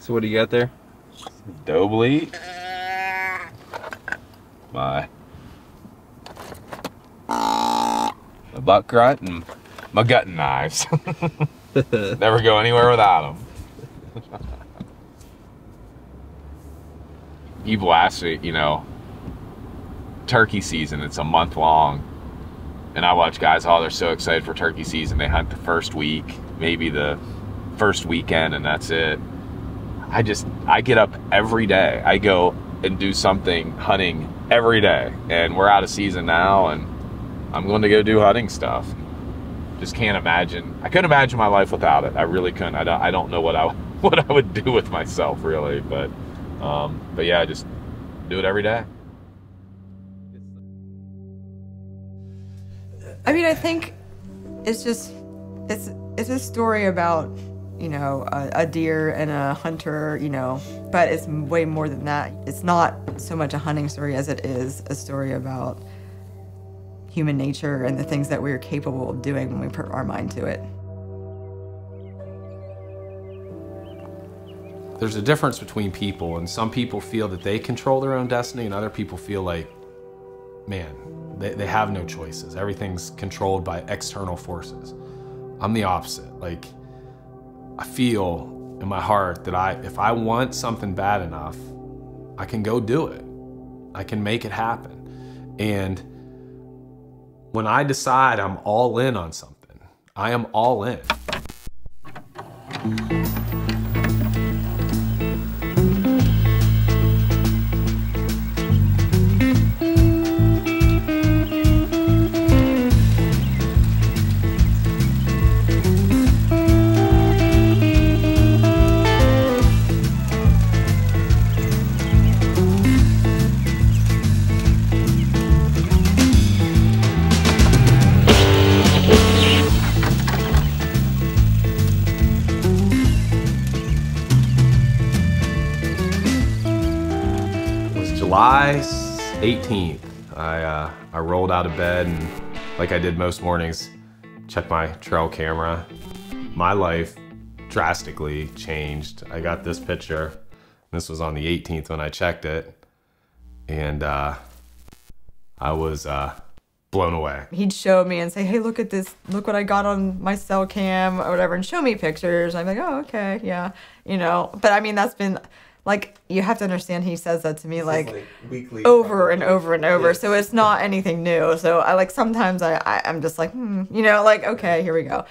So what do you got there? Doe bleed. My buck grunt and my gutting knives. Never go anywhere without them. People ask me, you know, turkey season, it's a month long. And I watch guys, oh, they're so excited for turkey season. They hunt the first week, maybe the first weekend, and that's it. I get up every day. I go and do something hunting every day. And we're out of season now, and I'm going to go do hunting stuff. Just can't imagine. I couldn't imagine my life without it. I really couldn't. I don't know what I would do with myself, really. But yeah, I just do it every day. I mean, I think it's a story about, you know, a deer and a hunter, you know, but it's way more than that. It's not so much a hunting story as it is a story about human nature and the things that we're capable of doing when we put our mind to it. There's a difference between people, and some people feel that they control their own destiny, and other people feel like, man, they have no choices. Everything's controlled by external forces. I'm the opposite. Like, I feel in my heart that if I want something bad enough, I can go do it. I can make it happen. And when I decide I'm all in on something, I am all in. July 18th, I rolled out of bed and, like I did most mornings, checked my trail camera. My life drastically changed. I got this picture. This was on the 18th when I checked it, and I was blown away. He'd show me and say, hey, look at this, look what I got on my cell cam or whatever, and show me pictures. I'm like, oh, okay, yeah, you know. But I mean, that's been, like, you have to understand, he says that to me like weekly, over and over and over. Yes. So it's not anything new. So I like, sometimes I'm just like, you know, like, okay, here we go.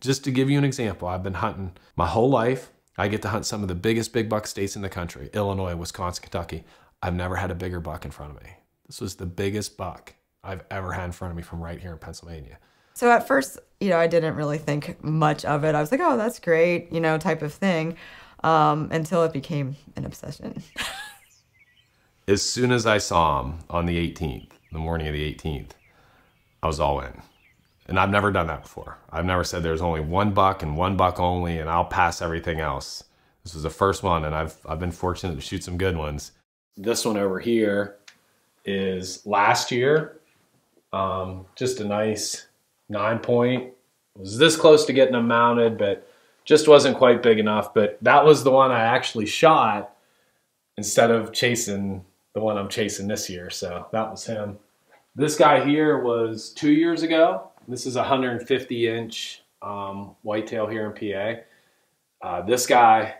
Just to give you an example, I've been hunting my whole life. I get to hunt some of the biggest big buck states in the country: Illinois, Wisconsin, Kentucky. I've never had a bigger buck in front of me. This was the biggest buck I've ever had in front of me from right here in Pennsylvania. So at first, you know, I didn't really think much of it. I was like, oh, that's great, you know, type of thing. Until it became an obsession. As soon as I saw him on the 18th, the morning of the 18th, I was all in. And I've never done that before. I've never said there's only one buck and one buck only, and I'll pass everything else. This was the first one, and I've been fortunate to shoot some good ones. This one over here is last year. Just a nice 9-point. It was this close to getting them mounted, but just wasn't quite big enough. But that was the one I actually shot instead of chasing the one I'm chasing this year. So that was him. This guy here was 2 years ago. This is a 150-inch whitetail here in PA. This guy,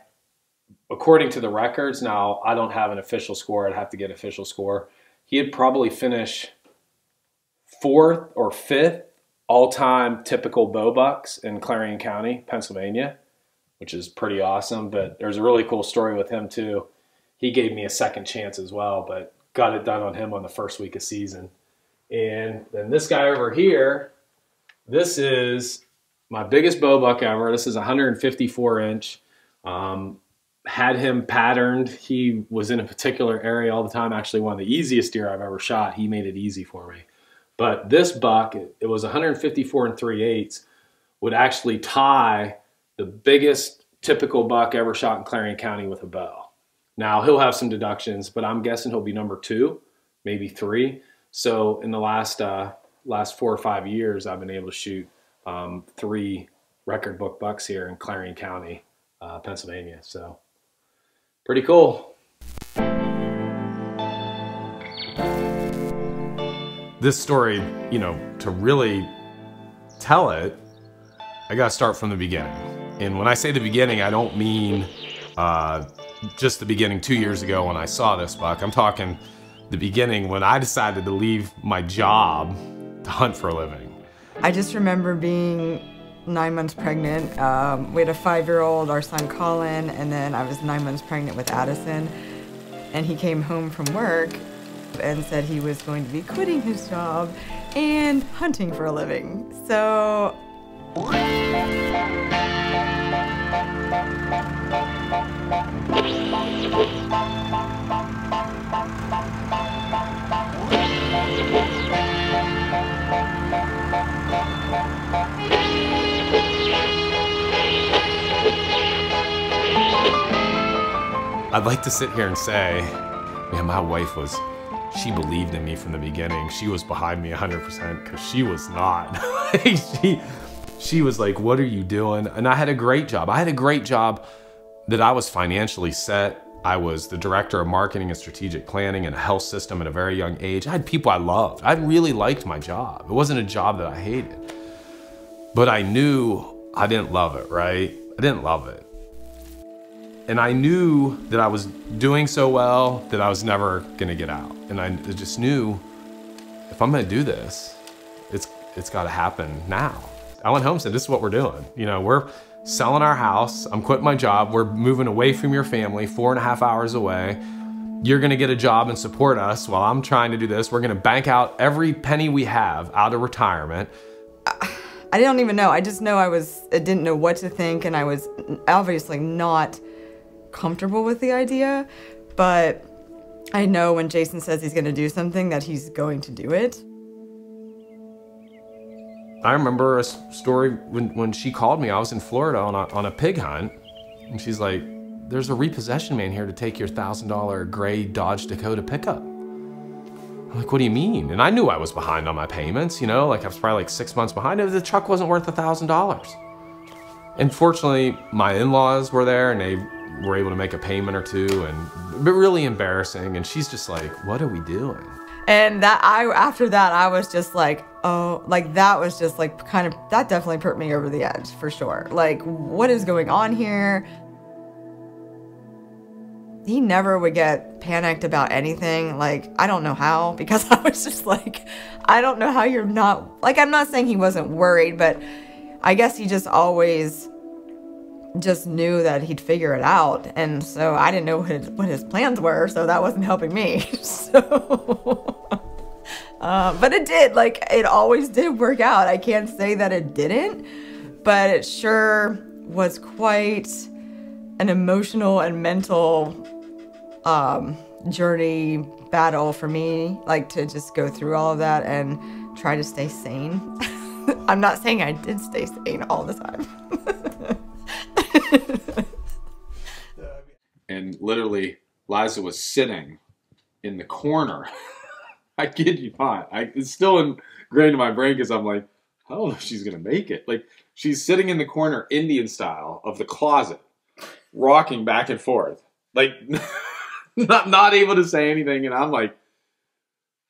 according to the records, now I don't have an official score. I'd have to get official score. He'd probably finish 4th or 5th all-time typical bow bucks in Clarion County, Pennsylvania, which is pretty awesome. But there's a really cool story with him too. He gave me a second chance as well, but got it done on him on the first week of season. And then this guy over here, this is my biggest bow buck ever. This is a 154-inch. Had him patterned. He was in a particular area all the time. Actually, one of the easiest deer I've ever shot. He made it easy for me. But this buck, it was 154 3/8, would actually tie the biggest typical buck ever shot in Clarion County with a bow. Now, he'll have some deductions, but I'm guessing he'll be number 2, maybe 3. So in the last 4 or 5 years, I've been able to shoot 3 record book bucks here in Clarion County, Pennsylvania. So Pretty cool. This story, you know, to really tell it, I gotta start from the beginning. And when I say the beginning, I don't mean just the beginning 2 years ago when I saw this buck. I'm talking the beginning when I decided to leave my job to hunt for a living. I just remember being 9 months pregnant. We had a 5-year-old, our son Colin, and then I was 9 months pregnant with Addison. And he came home from work and said he was going to be quitting his job and hunting for a living. So I'd like to sit here and say, man, my wife she believed in me from the beginning. She was behind me 100% because she was not. She was like, what are you doing? And I had a great job. I had a great job that I was financially set. I was the director of marketing and strategic planning in a health system at a very young age. I had people I loved. I really liked my job. It wasn't a job that I hated. But I knew I didn't love it, right? I didn't love it. And I knew that I was doing so well that I was never gonna get out. And I just knew if I'm gonna do this, it's gotta happen now. I went home and said, this is what we're doing. You know, we're selling our house. I'm quitting my job. We're moving away from your family, 4.5 hours away. You're gonna get a job and support us while I'm trying to do this. We're gonna bank out every penny we have out of retirement. I don't even know. I just know I didn't know what to think, and I was obviously not comfortable with the idea, but I know when Jason says he's going to do something that he's going to do it. I remember a story when she called me. I was in Florida on a pig hunt, and she's like, there's a repossession man here to take your $1,000 gray Dodge Dakota pickup. I'm like, what do you mean? And I knew I was behind on my payments, you know, like I was probably like 6 months behind. The truck wasn't worth $1,000. And fortunately, my in-laws were there and they were able to make a payment or two, but really embarrassing. And she's just like, what are we doing? And after that, I was just like, oh, like that was just like that definitely put me over the edge for sure. Like, what is going on here? He never would get panicked about anything. Like, I don't know how, because I was just like, I don't know how you're not, like, I'm not saying he wasn't worried, but I guess he just always just knew that he'd figure it out. And so I didn't know what his plans were, so that wasn't helping me. So, but it did, like, it always did work out. I can't say that it didn't, but it sure was quite an emotional and mental journey battle for me, like, to just go through all of that and try to stay sane. I'm not saying I did stay sane all the time. And literally, Liza was sitting in the corner. I kid you not. It's still ingrained in my brain because I'm like, I don't know if she's going to make it. Like, she's sitting in the corner, Indian style, of the closet, rocking back and forth. Like, not able to say anything. And I'm like,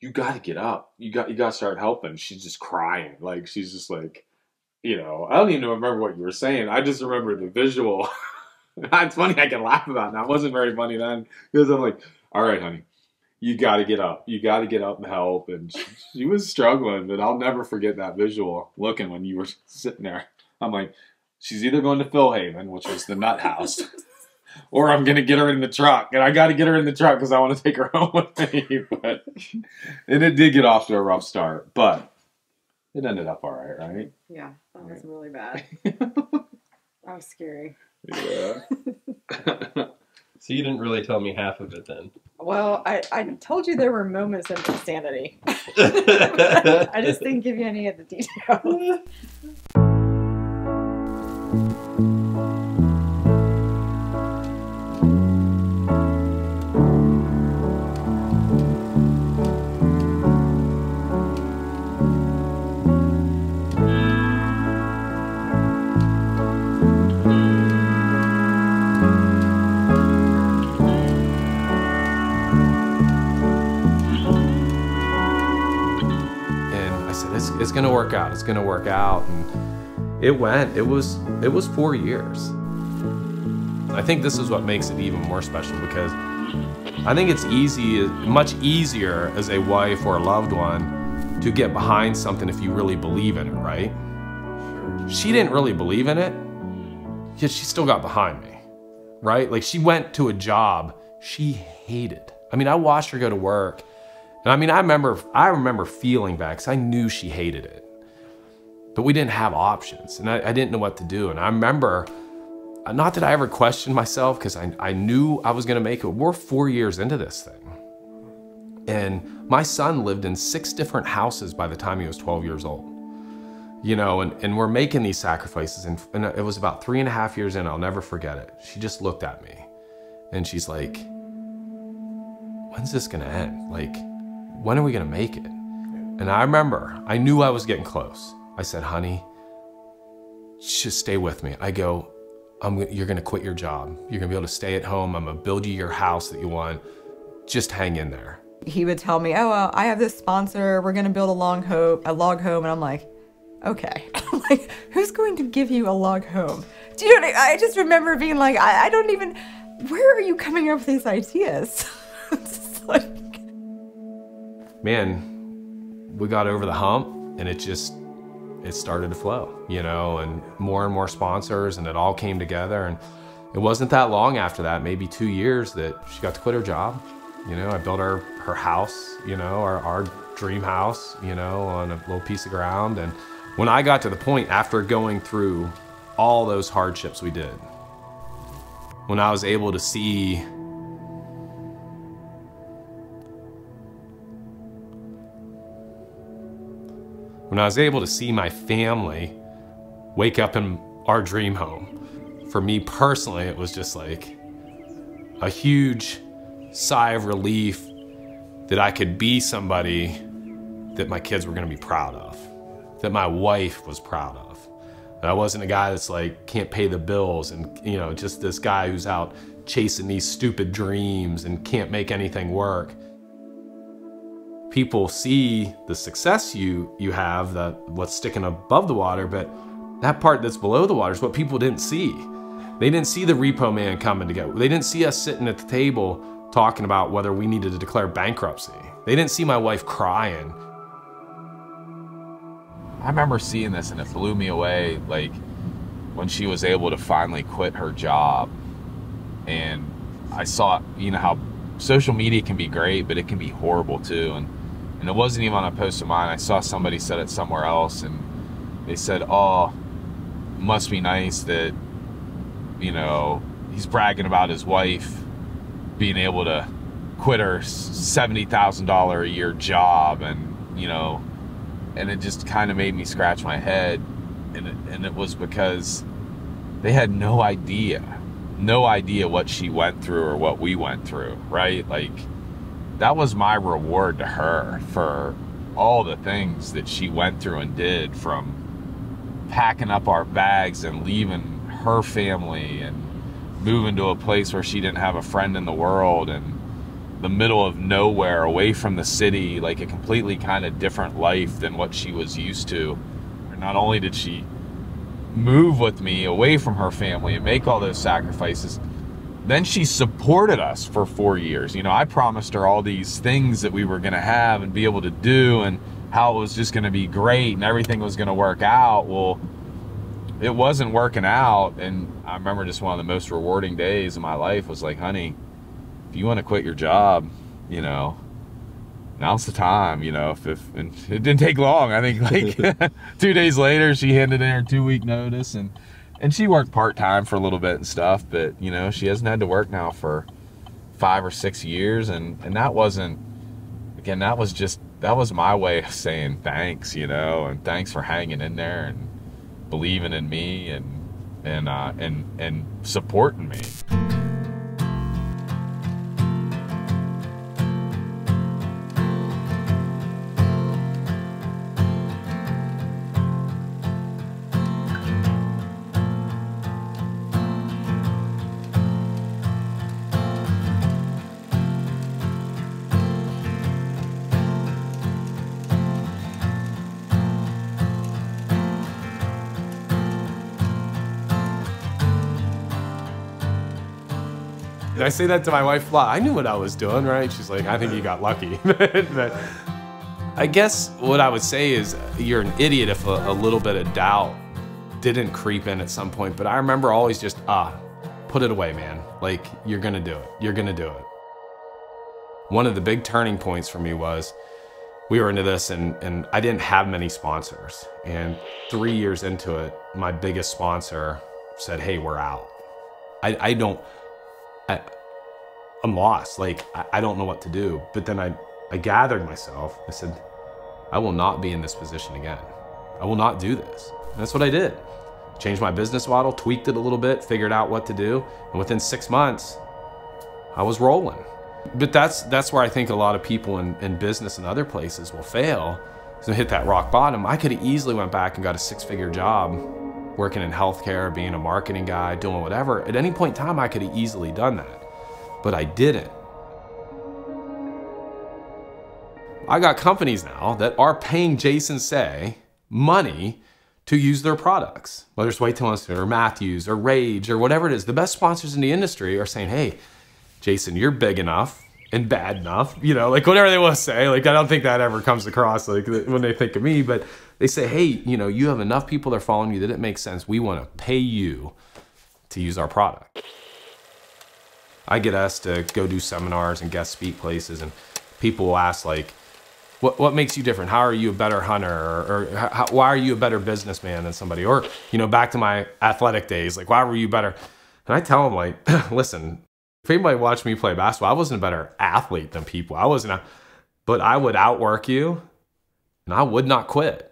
you got to get up. You got to start helping. She's just crying. Like, she's just like, you know, I don't even remember what you were saying. I just remember the visual. It's funny I can laugh about it now. It wasn't very funny then because I'm like, all right, honey, you got to get up. You got to get up and help. And she was struggling, but I'll never forget that visual looking when you were sitting there. I'm like, she's either going to Philhaven, which was the nut house, or I'm going to get her in the truck. And I got to get her in the truck because I want to take her home with me. And it did get off to a rough start, but it ended up all right, right? Yeah, that was really bad. That was scary. Yeah. So you didn't really tell me half of it then. Well, I told you there were moments of insanity. I just didn't give you any of the details. going to work out. It's going to work out. And it went. It was 4 years. I think this is what makes it even more special, because I think it's much easier as a wife or a loved one to get behind something if you really believe in it, right? She didn't really believe in it, yet she still got behind me, right? Like, she went to a job she hated. I mean, I watched her go to work, and I mean, I remember feeling bad because I knew she hated it, but we didn't have options, and I didn't know what to do. And I remember, not that I ever questioned myself, because I knew I was gonna make it. We're 4 years into this thing. And my son lived in 6 different houses by the time he was 12 years old. You know, and we're making these sacrifices, and it was about 3.5 years in, I'll never forget it. She just looked at me and she's like, when's this gonna end? Like, when are we gonna make it? And I remember, I knew I was getting close. I said, honey, just stay with me. I go, you're gonna quit your job. You're gonna be able to stay at home. I'm gonna build you your house that you want. Just hang in there. He would tell me, oh, well, I have this sponsor. We're gonna build a log home. And I'm like, okay. Like, who's going to give you a log home? Do you know what I just remember being like, I don't even, where are you coming up with these ideas? It's like... Man, we got over the hump, and it started to flow, you know, and more sponsors, and it all came together. And it wasn't that long after that, maybe 2 years, that she got to quit her job. You know, I built her house, you know, our dream house, you know, on a little piece of ground. And when I got to the point, after going through all those hardships we did, when I was able to see my family wake up in our dream home, for me personally, it was just like a huge sigh of relief that I could be somebody that my kids were gonna be proud of, that my wife was proud of. That I wasn't a guy that's like, can't pay the bills, and, you know, just this guy who's out chasing these stupid dreams and can't make anything work. People see the success you have, what's sticking above the water, but that part that's below the water is what people didn't see. They didn't see the repo man coming together. They didn't see us sitting at the table talking about whether we needed to declare bankruptcy. They didn't see my wife crying. I remember seeing this, and it blew me away, like when she was able to finally quit her job. And I saw, you know, how social media can be great, but it can be horrible too. And it wasn't even on a post of mine. I saw somebody said it somewhere else, and they said, oh, must be nice that, you know, he's bragging about his wife being able to quit her $70,000 a year job. And, you know, and it just kind of made me scratch my head. And it was because they had no idea what she went through or what we went through, right? Like, that was my reward to her for all the things that she went through and did, from packing up our bags and leaving her family and moving to a place where she didn't have a friend in the world, and the middle of nowhere, away from the city, like a completely kind of different life than what she was used to. And not only did she move with me away from her family and make all those sacrifices, then she supported us for 4 years. You know, I promised her all these things that we were going to have and be able to do, and how it was just going to be great and everything was going to work out. Well, it wasn't working out. And I remember just one of the most rewarding days of my life was like, honey, if you want to quit your job, you know, now's the time. You know, and it didn't take long. I think like 2 days later, she handed in her 2-week notice, and she worked part-time for a little bit and stuff, but, you know, she hasn't had to work now for 5 or 6 years. And that wasn't, again, that was my way of saying thanks, you know, and thanks for hanging in there and believing in me and supporting me. I say that to my wife a lot. I knew what I was doing, right? She's like, I think you got lucky. But I guess what I would say is you're an idiot if a little bit of doubt didn't creep in at some point. But I remember always just, put it away, man. Like, you're gonna do it. You're gonna do it. One of the big turning points for me was we were into this and I didn't have many sponsors. And 3 years into it, my biggest sponsor said, hey, we're out. I'm lost. Like, I don't know what to do. But then I gathered myself. I said, I will not be in this position again. I will not do this. And that's what I did. Changed my business model, tweaked it a little bit, figured out what to do. And within 6 months, I was rolling. But that's where I think a lot of people in business and other places will fail. So hit that rock bottom. I could have easily went back and got a 6-figure job working in healthcare, being a marketing guy, doing whatever. At any point in time, I could have easily done that, but I didn't. I got companies now that are paying Jason Say money to use their products, whether it's Weight to Unlimited or Matthews or Rage or whatever it is. The best sponsors in the industry are saying, hey, Jason, you're big enough and bad enough, you know, like whatever they want to say. Like, I don't think that ever comes across like when they think of me, but they say, hey, you know, you have enough people that are following you that it makes sense. We want to pay you to use our product. I get asked to go do seminars and guest speak places, and people will ask, like, what makes you different? How are you a better hunter? Or why are you a better businessman than somebody? Or, you know, back to my athletic days, like, why were you better? And I tell them, like, listen, if anybody watched me play basketball, I wasn't a better athlete than people. But I would outwork you, and I would not quit.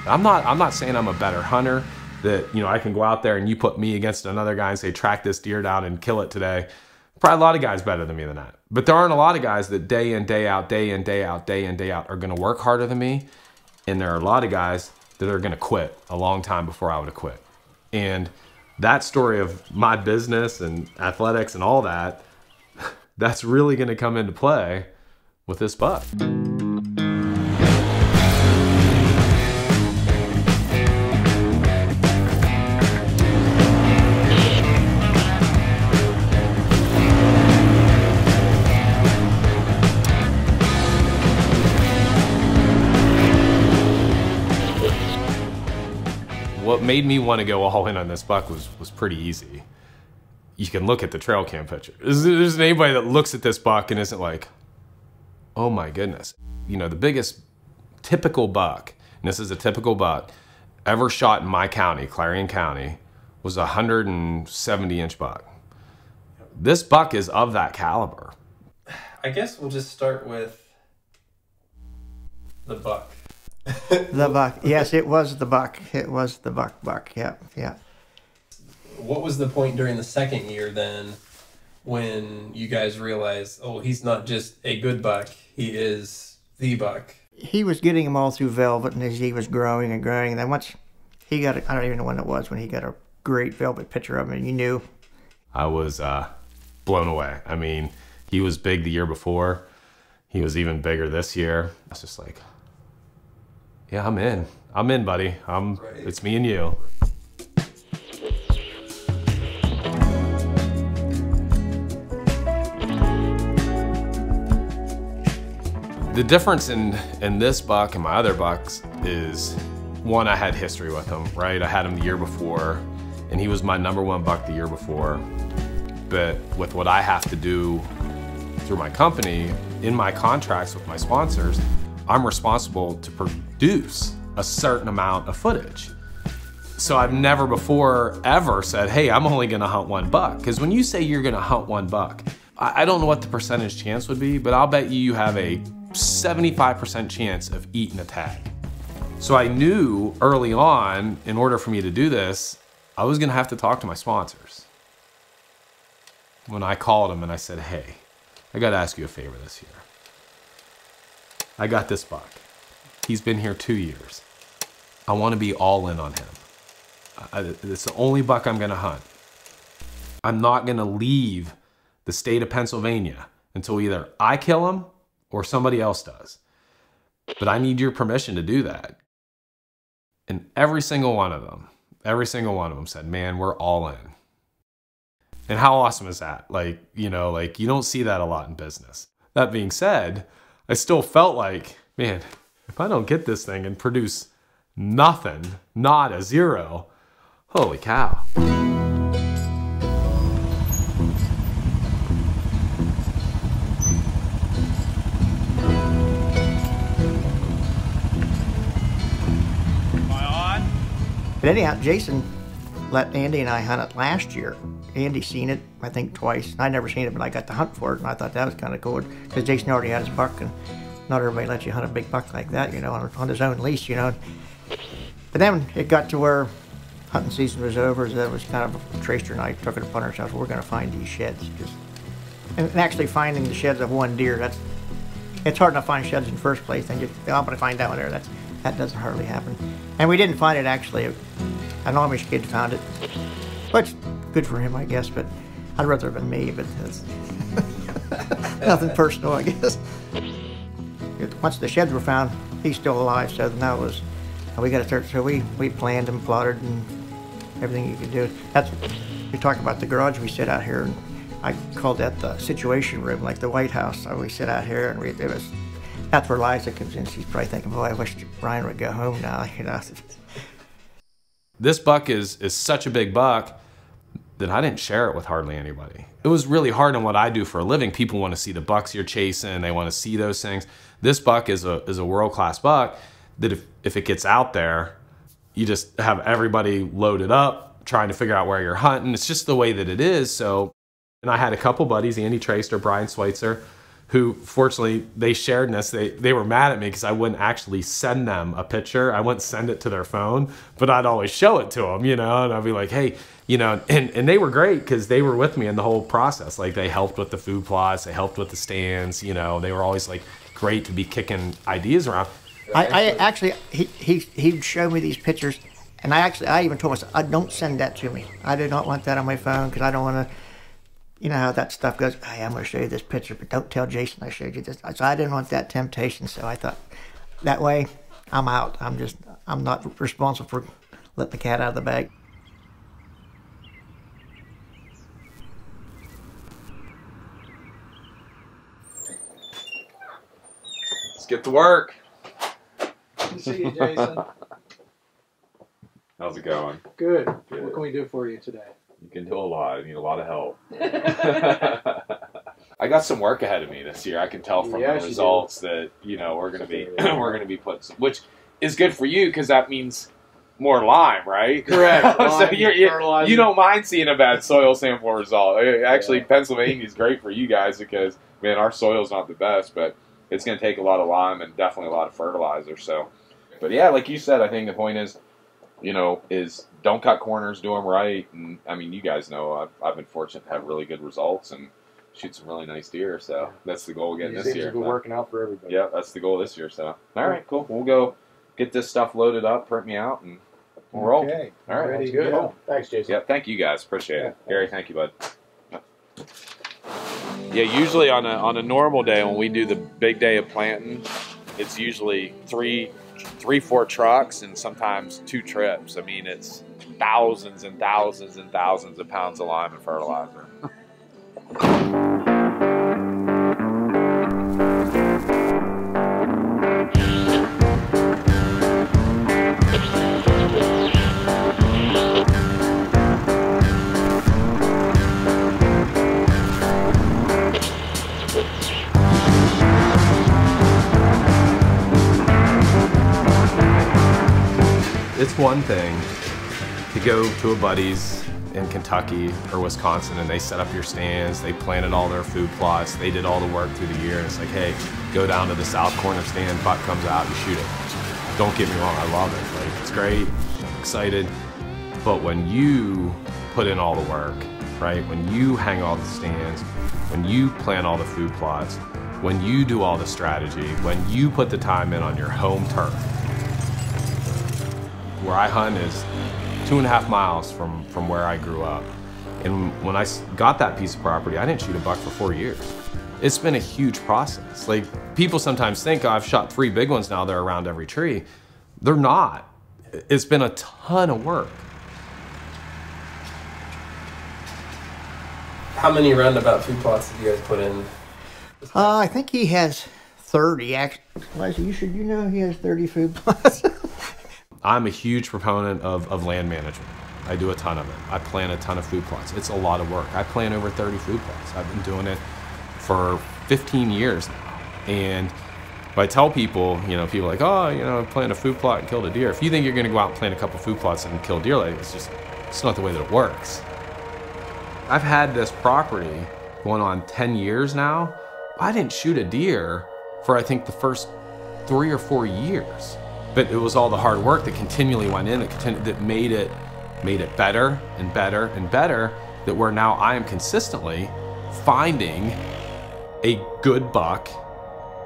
I'm not saying I'm a better hunter, that, you know, I can go out there and you put me against another guy and say, track this deer down and kill it today. Probably a lot of guys better than me than that. But there aren't a lot of guys that day in, day out, day in, day out, day in, day out are gonna work harder than me. And there are a lot of guys that are gonna quit a long time before I would have quit. And that story of my business and athletics and all that, that's really gonna come into play with this buck. What made me want to go all in on this buck was pretty easy. You can look at the trail cam picture. There's anybody that looks at this buck and isn't like, oh my goodness. You know, the biggest typical buck, and this is a typical buck, ever shot in my county, Clarion County, was a 170-inch buck. This buck is of that caliber. I guess we'll just start with the buck. The buck. Yes, it was the buck. It was the buck. Yeah, yeah. What was the point during the second year then when you guys realized, oh, he's not just a good buck, he is the buck? He was getting them all through velvet, and as he was growing and growing, and then once he got, I don't even know when it was, when he got a great velvet picture of him, and you knew. I was blown away. I mean, he was big the year before. He was even bigger this year. I was just like, yeah, I'm in. I'm in, buddy. It's me and you. The difference in this buck and my other bucks is, one, I had history with him, right? I had him the year before, and he was my #1 buck the year before. But with what I have to do through my company, in my contracts with my sponsors, I'm responsible to produce a certain amount of footage. So I've never before ever said, hey, I'm only gonna hunt 1 buck. Because when you say you're gonna hunt 1 buck, I don't know what the percentage chance would be, but I'll bet you have a 75% chance of eating a tag. So I knew early on, in order for me to do this, I was gonna have to talk to my sponsors. When I called them and I said, hey, I gotta ask you a favor this year. I got this buck. He's been here 2 years. I want to be all in on him. It's the only buck I'm going to hunt. I'm not going to leave the state of Pennsylvania until either I kill him or somebody else does. But I need your permission to do that. And every single one of them said, man, we're all in. And how awesome is that? Like, you know, like you don't see that a lot in business. That being said, I still felt like, man, if I don't get this thing and produce nothing, not a zero, holy cow. But anyhow, Jason let Andy and I hunt it last year. Andy seen it, I think, twice. I'd never seen it, but I got to hunt for it, and I thought that was kind of cool because Jason already had his buck, and not everybody lets you hunt a big buck like that, you know, on his own lease, you know. But then it got to where hunting season was over, so that was kind of Tracer and I took it upon ourselves. We're going to find these sheds, and actually finding the sheds of one deer. It's hard enough to find sheds in the first place, and I'm going to find that one there. That doesn't hardly happen. And we didn't find it actually. An Amish kid found it, which good for him, I guess. But I'd rather have been me. But that's nothing personal, I guess. Once the sheds were found, he's still alive. So now it was we got to start. So we planned and plotted and everything you could do. That's we talk about the garage we sit out here, and I called that the situation room, like the White House. So we sit out here, and that's where Liza comes in. She's probably thinking, boy, I wish Brian would go home now, you know. This buck is such a big buck that I didn't share it with hardly anybody. It was really hard on what I do for a living. People want to see the bucks you're chasing. They want to see those things. This buck is a world-class buck that if it gets out there, you just have everybody loaded up, trying to figure out where you're hunting. It's just the way that it is. So, and I had a couple buddies, Andy Traster, Brian Schweitzer, who fortunately they shared this. They were mad at me because I wouldn't actually send them a picture. I wouldn't send it to their phone, but I'd always show it to them, you know, and I'd be like, hey, you know, and they were great because they were with me in the whole process. Like they helped with the food plots, they helped with the stands, you know, they were always like great to be kicking ideas around. I actually, he'd show me these pictures, and I even told myself, don't send that to me. I do not want that on my phone because I don't want to. You know how that stuff goes, hey, I'm going to show you this picture, but don't tell Jason I showed you this. So I didn't want that temptation, so I thought, that way, I'm out. I'm not responsible for letting the cat out of the bag. Let's get to work. Good to see you, Jason. How's it going? Good. Good. What can we do for you today? You can do a lot. I need a lot of help. I got some work ahead of me this year. I can tell from the results that, you know, we're gonna be putting some, which is good for you because that means more lime, right? Correct. So you don't mind seeing a bad soil sample result. Actually, Pennsylvania is great for you guys because, man, our soil's not the best, but it's going to take a lot of lime and definitely a lot of fertilizer. So, but yeah, like you said, I think the point is, you know, is don't cut corners, do them right. And I mean, you guys know I've been fortunate to have really good results and shoot some really nice deer. So that's the goal again this year. It's been working out for everybody. Yeah, that's the goal this year. So all right, cool. We'll go get this stuff loaded up, print me out, and we'll roll. Okay. All right, Ready to go. Thanks, Jason. Yeah, thank you guys. Appreciate it. Gary, thank you, bud. Yeah, usually on a normal day when we do the big day of planting, it's usually three, 4 trucks and sometimes 2 trips. I mean, it's thousands and thousands and thousands of pounds of lime and fertilizer. It's one thing to go to a buddy's in Kentucky or Wisconsin and they set up your stands, they planted all their food plots, they did all the work through the year, and it's like, hey, go down to the south corner stand, buck comes out, you shoot it. Don't get me wrong, I love it. Like, it's great, I'm excited. But when you put in all the work, right? When you hang all the stands, when you plant all the food plots, when you do all the strategy, when you put the time in on your home turf. Where I hunt is 2.5 miles from where I grew up. And when I got that piece of property, I didn't shoot a buck for 4 years. It's been a huge process. Like, people sometimes think, oh, I've shot 3 big ones now, they're around every tree. They're not. It's been a ton of work. How many roundabout food plots did you guys put in? I think he has 30. Actually, Liza, you know he has 30 food plots. I'm a huge proponent of land management. I do a ton of it. I plant a ton of food plots. It's a lot of work. I plant over 30 food plots. I've been doing it for 15 years now. And if I tell people, people are like, oh, I planted a food plot and killed a deer. If you think you're gonna go out and plant a couple food plots and kill deer, it's not the way that it works. I've had this property going on 10 years now. I didn't shoot a deer for I think the first 3 or 4 years. But it was all the hard work that continually went in that made it better and better and better, that where now I am consistently finding a good buck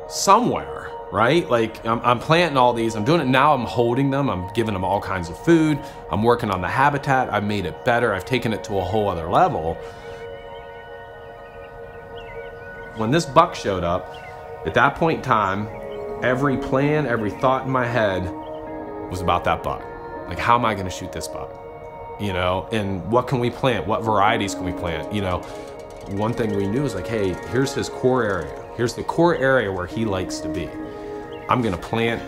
somewhere, right? Like I'm planting all these, I'm doing it now, I'm holding them, I'm giving them all kinds of food, I'm working on the habitat, I've made it better, I've taken it to a whole other level. When this buck showed up, at that point in time, every plan, every thought in my head was about that buck. Like, how am I gonna shoot this buck? And what can we plant? What varieties can we plant? One thing we knew is like, hey, here's his core area. Here's the core area where he likes to be. I'm gonna plant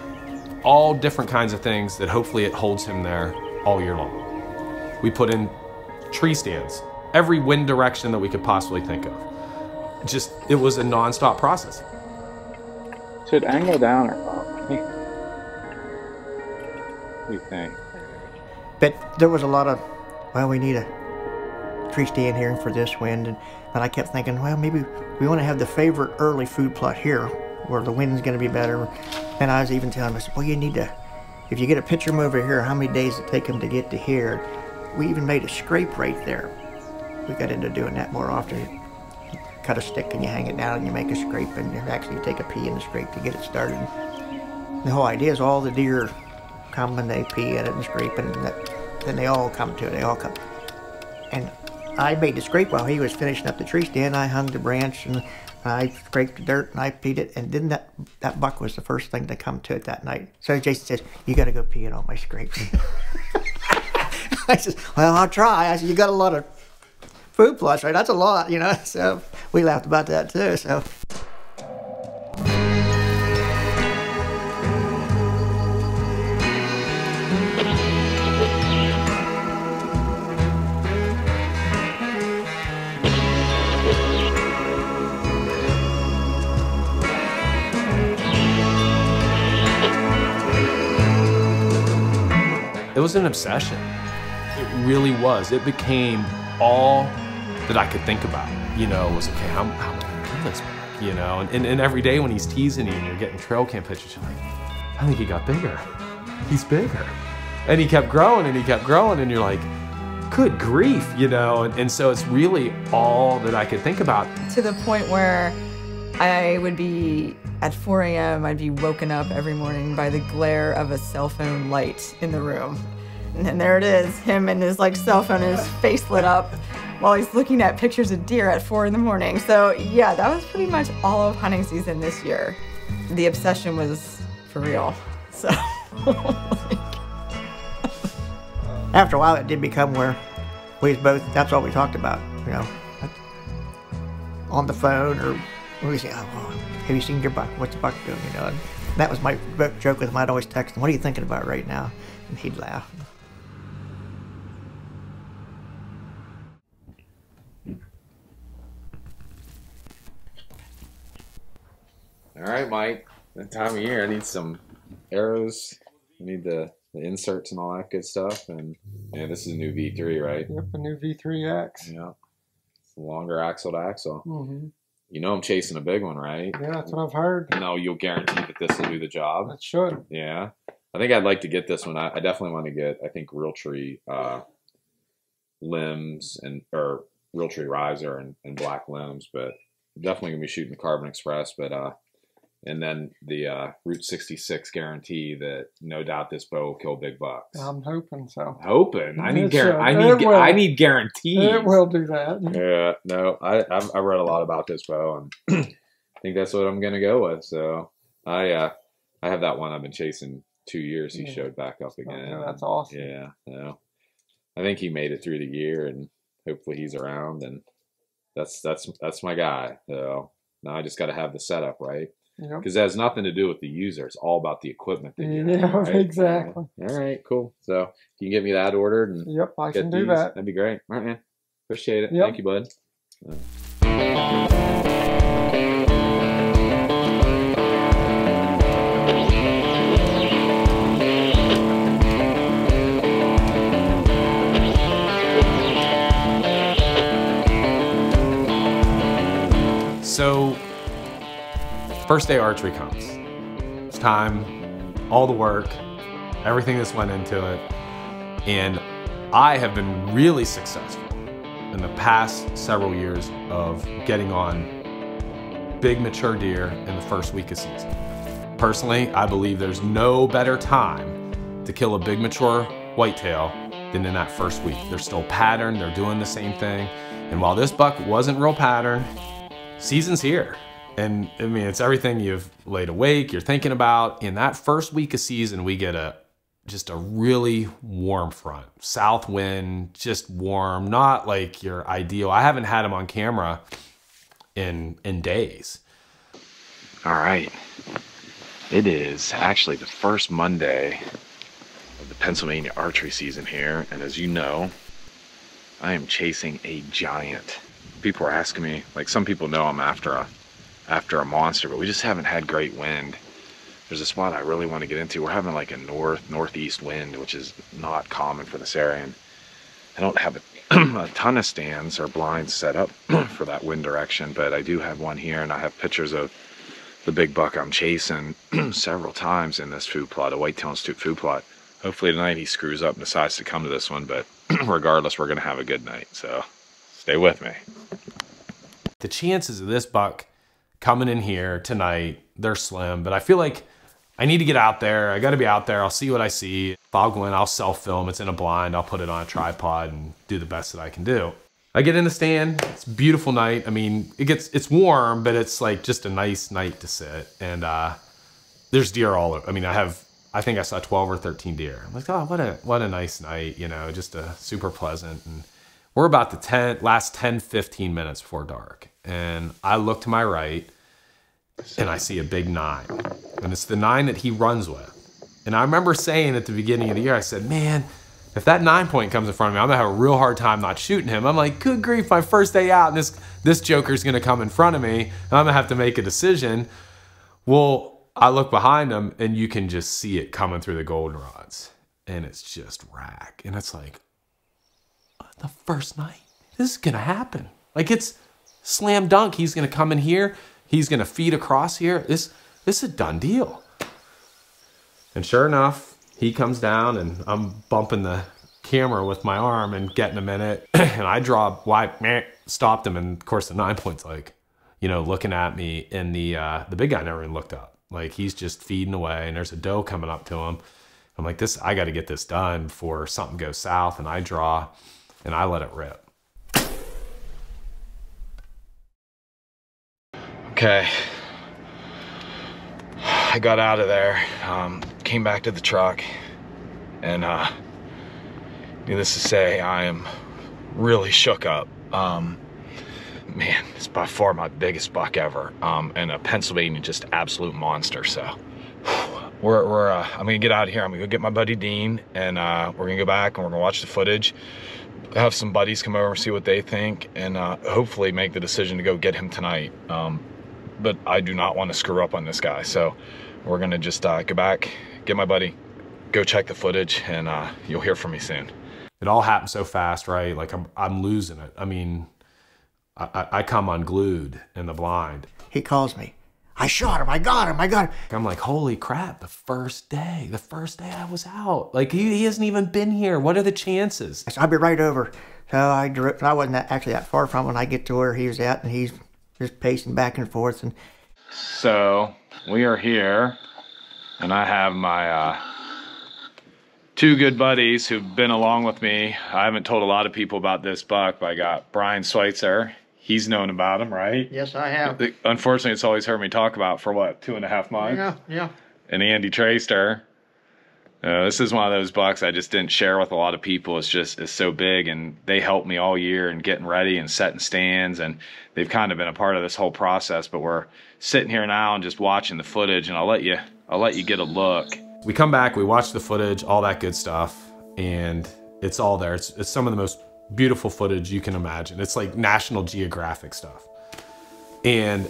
all different kinds of things that hopefully it holds him there all year long. We put in tree stands, every wind direction that we could possibly think of. It was a nonstop process. Should angle down or up? What do you think? But there was a lot of, well, we need a tree stand here for this wind. And I kept thinking, well, maybe we want to have the favorite early food plot here where the wind's going to be better. And I was even telling myself, well, you need to, if you get a picture over here, how many days it take them to get to here? We even made a scrape right there. We got into doing that more often. You cut a stick and you hang it down and you make a scrape, and you actually take a pee in the scrape to get it started. The whole idea is all the deer come and they pee in it and scrape it, and then they all come to it, they all come. And I made the scrape while he was finishing up the tree stand. I hung the branch and I scraped the dirt and I peed it, and then that buck was the first thing to come to it that night. So Jason says, you gotta go pee in all my scrapes. I said, well, I'll try. I said, you got a lot of food plots, right? That's a lot, so we laughed about that too, so. It was an obsession. It really was. It became all that I could think about. Was okay, how am I gonna kill this buck? And every day when he's teasing you and you're getting trail cam pictures, you're like, I think he got bigger. He's bigger. And he kept growing and he kept growing, and you're like, good grief, and so it's really all that I could think about. To the point where I would be at 4 a.m. I'd be woken up every morning by the glare of a cell phone light in the room. And then there it is, him and his cell phone, his face lit up while he's looking at pictures of deer at 4 in the morning. So yeah, that was pretty much all of hunting season this year. The obsession was for real, so. After a while, it did become where we was both, that's all we talked about, on the phone, or we say, oh, well, have you seen your buck? What's the buck doing? And that was my joke with him. I'd always text him, what are you thinking about right now? And he'd laugh. All right, Mike. That time of year, I need some arrows. I need the inserts and all that good stuff. And yeah, this is a new V3, right? Yep, a new V3X. Yeah. It's a longer axle to axle. Mm-hmm. I'm chasing a big one, right? Yeah, that's what I've heard. No, you'll guarantee that this will do the job. It should. Yeah. I think I'd like to get this one. I definitely want to get, I think, Realtree limbs or Realtree riser and black limbs, but definitely going to be shooting the Carbon Express, but and then the Route 66 guarantee that no doubt this bow will kill big bucks. I'm hoping so. Hoping. I need guarantees. It will do that. Yeah. No, I read a lot about this bow, and I think that's what I'm gonna go with. So I have that one I've been chasing 2 years he Yeah. showed back up again. Yeah, that's awesome. Yeah, no. I think he made it through the year, and hopefully he's around, and that's my guy. So now I just got to have the setup right, Yep. because that has nothing to do with the user. It's all about the equipment. That you have, Yeah, right? exactly. All right, cool. So you can get me that ordered, and Yep, I get can do these. that. That'd be great. All right, man. Appreciate it. Yep. Thank you, bud. So, first day archery comes. It's time, all the work, everything that's went into it. And I have been really successful in the past several years of getting on big mature deer in the first week of season. Personally, I believe there's no better time to kill a big mature whitetail than in that first week. They're still patterned, they're doing the same thing. And while this buck wasn't real patterned, season's here. And I mean, it's everything you've laid awake, you're thinking about. In that first week of season, we get just a really warm front. South wind, just warm, not like your ideal. I haven't had him on camera in days. All right. It is actually the first Monday of the Pennsylvania archery season here. And as you know, I am chasing a giant. People are asking me, like, some people know I'm after a monster, but we just haven't had great wind. There's a spot I really want to get into. We're having like a northeast wind, which is not common for this area. And I don't have a ton of stands or blinds set up for that wind direction, but I do have one here, and I have pictures of the big buck I'm chasing several times in this food plot, a Whitetail Institute food plot. Hopefully tonight he screws up and decides to come to this one, but regardless, we're going to have a good night. So stay with me. The chances of this buck coming in here tonight, they're slim, but I feel like I need to get out there. I got to be out there. I'll see what I see. If I'll go in, I'll self-film. It's in a blind. I'll put it on a tripod and do the best that I can do. I get in the stand. It's a beautiful night. I mean, it's warm, but it's like just a nice night to sit. And there's deer all over. I mean, I think I saw 12 or 13 deer. I'm like, oh, what a nice night, you know, just a super pleasant. And we're about the last 10, 15 minutes before dark. And I look to my right and I see a big 9. And it's the 9 that he runs with. And I remember saying at the beginning of the year, I said, man, if that 9 point comes in front of me, I'm gonna have a real hard time not shooting him. I'm like, good grief, my first day out, and this joker's gonna come in front of me, and I'm gonna have to make a decision. Well, I look behind him, and you can just see it coming through the goldenrods. And it's just rack. And it's like, the first night, this is gonna happen. Like, it's slam dunk. He's gonna come in here, he's gonna feed across here. This is a done deal. And sure enough, he comes down, and I'm bumping the camera with my arm and getting him in it. And I draw wide, stopped him, and of course the 9 point's like, you know, looking at me, and the big guy never even looked up. Like, he's just feeding away, and there's a doe coming up to him. I'm like, I got to get this done before something goes south. And I draw, and I let it rip. Okay. I got out of there, came back to the truck, and needless to say, I am really shook up. Man, it's by far my biggest buck ever, and a Pennsylvania just absolute monster. So I'm gonna get out of here. I'm gonna go get my buddy Dean, and we're gonna go back and we're gonna watch the footage. Have some buddies come over and see what they think, and hopefully make the decision to go get him tonight. But I do not want to screw up on this guy, so we're gonna just go back, get my buddy, go check the footage, and you'll hear from me soon. It all happened so fast, right? Like, I'm losing it. I mean, I come unglued in the blind. He calls me. I shot him. I got him. I'm like, holy crap, the first day I was out. Like, he hasn't even been here. What are the chances? I said, I'll be right over. So I wasn't actually that far from when I get to where he was at, and he's just pacing back and forth. And so we are here, and I have my two good buddies who've been along with me. I haven't told a lot of people about this buck, but I got Brian Schweitzer. He's known about him, right? yes, I have. Unfortunately, it's always heard me talk about for what, 2.5 months? Yeah. And Andy Traster. This is one of those bucks I just didn't share with a lot of people. It's so big, and they helped me all year in getting ready and setting stands, and they've kind of been a part of this whole process. But we're sitting here now and just watching the footage, and I'll let you get a look. We come back, we watch the footage, all that good stuff, and it's all there. It's some of the most beautiful footage you can imagine. It's like National Geographic stuff. And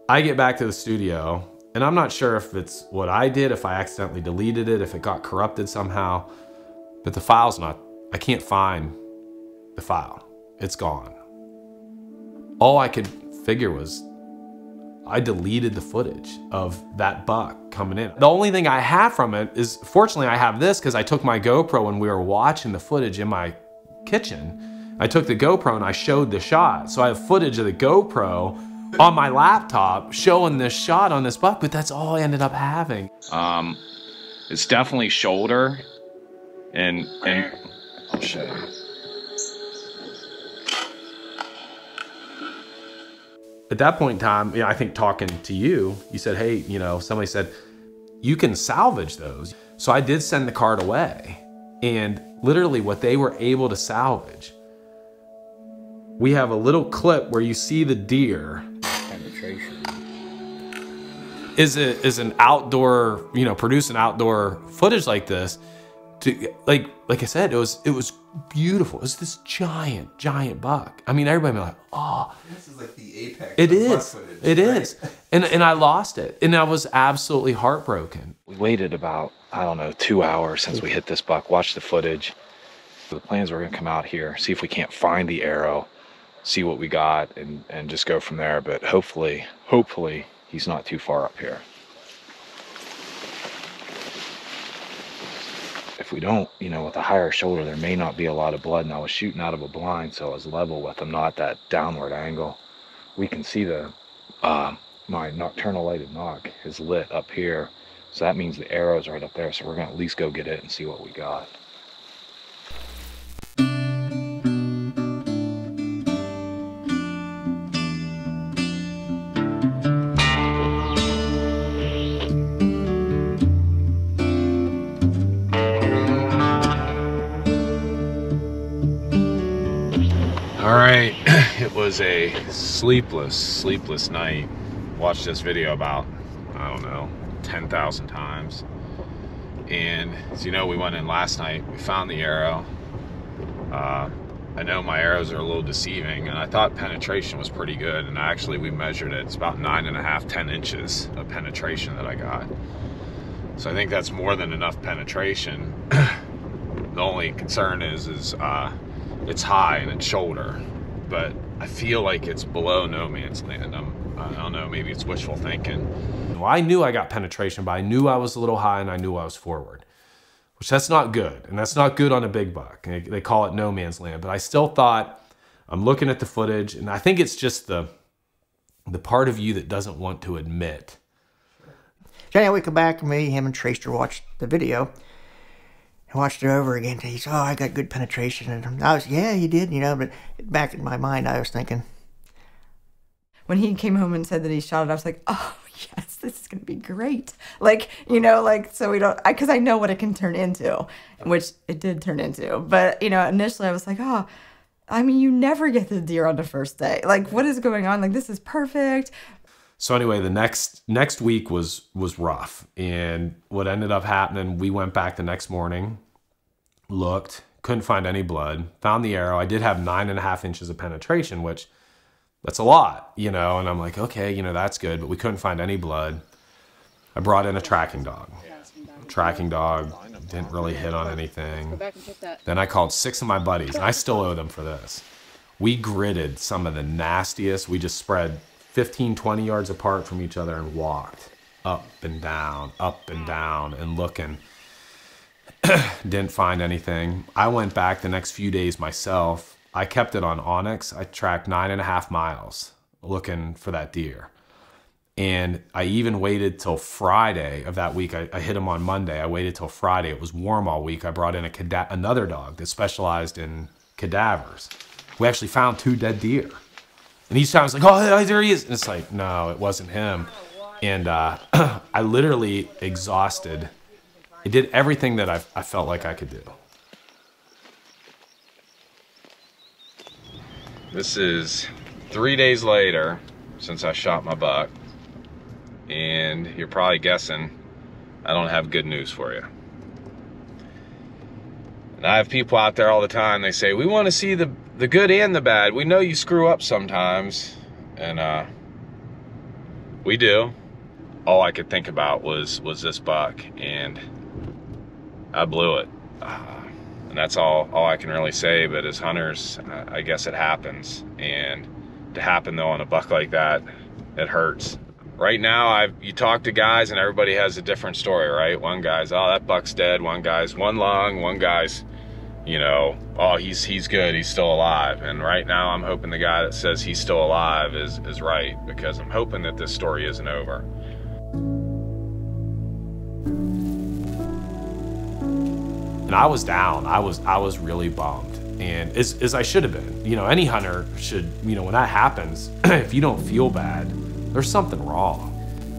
I get back to the studio, and I'm not sure if it's what I did, if I accidentally deleted it, if it got corrupted somehow, but the file's not, I can't find the file. It's gone. All I could figure was I deleted the footage of that buck coming in. The only thing I have from it is, fortunately I have this because I took my GoPro when we were watching the footage in my kitchen. I took the GoPro and I showed the shot. So I have footage of the GoPro on my laptop showing this shot on this buck, but that's all I ended up having. It's definitely shoulder, and I'll show you. At that point in time, you know, I think talking to you, you said, hey, you know, somebody said, you can salvage those. So I did send the card away, and literally what they were able to salvage, we have a little clip where you see the deer is an outdoor, you know, producing outdoor footage like this. To like I said, it was beautiful. It was this giant buck. I mean, everybody was like, oh, This is like the apex. it of buck is, footage, it right? is, and I lost it, and I was absolutely heartbroken. We waited about, I don't know, 2 hours since we hit this buck, watched the footage. The plans were gonna come out here, see if we can't find the arrow, see what we got, and just go from there. But hopefully he's not too far up here. If we don't, you know, with a higher shoulder, there may not be a lot of blood. And I was shooting out of a blind, so I was level with him, not that downward angle. We can see the my nocturnal lighted knock is lit up here, so that means the arrow's right up there. So we're gonna at least go get it and see what we got. All right, it was a sleepless night. Watched this video about, I don't know, 10,000 times. And as you know, we went in last night, we found the arrow. I know my arrows are a little deceiving, and I thought penetration was pretty good, and actually we measured it. It's about 9.5, 10 inches of penetration that I got. So I think that's more than enough penetration. The only concern is it's high and it's shoulder, but I feel like it's below no man's land. I don't know, maybe it's wishful thinking. Well, I knew I got penetration, but I knew I was a little high and I knew I was forward, which that's not good. And that's not good on a big buck. They call it no man's land, but I still thought, I'm looking at the footage, and I think it's just the part of you that doesn't want to admit. So anyway, we come back, and him and Tracer watched the video. I watched it over again. He said, oh, I got good penetration. And I was, yeah, you did, you know, but back in my mind, I was thinking. When he came home and said that he shot it, I was like, oh, yes, this is going to be great. Like, you know, like, so we don't, because I know what it can turn into, which it did turn into. But, you know, initially I was like, oh, I mean, you never get the deer on the first day. Like, what is going on? Like, this is perfect. So anyway, the next week was rough. And what ended up happening, we went back the next morning, looked, couldn't find any blood, found the arrow. I did have 9.5 inches of penetration, which that's a lot, you know, and I'm like, okay, you know, that's good, but we couldn't find any blood. I brought in a tracking dog. Tracking dog didn't really hit on anything. Then I called 6 of my buddies, and I still owe them for this. We gridded some of the nastiest. We just spread 15, 20 yards apart from each other and walked up and down, and looking. Didn't find anything. I went back the next few days myself. I kept it on Onyx. I tracked 9.5 miles looking for that deer. And I even waited till Friday of that week. I hit him on Monday. I waited till Friday. It was warm all week. I brought in another dog that specialized in cadavers. We actually found 2 dead deer. And each time I was like, oh, there he is. And it's like, no, it wasn't him. And I literally exhausted I did everything that I felt like I could do. This is 3 days later since I shot my buck, and you're probably guessing I don't have good news for you. And I have people out there all the time, they say, we want to see the good and the bad. We know you screw up sometimes, and we do. All I could think about was this buck, and I blew it. And that's all I can really say, but as hunters, I guess it happens. And to happen though on a buck like that, it hurts. Right now, you talk to guys and everybody has a different story, right? One guy's, oh, that buck's dead. One guy's one lung. One guy's, you know, oh, he's good. He's still alive. And right now, I'm hoping the guy that says he's still alive is right, because I'm hoping that this story isn't over. And I was down. I was really bummed, and as I should have been. You know, any hunter should. You know, when that happens, if you don't feel bad, there's something wrong.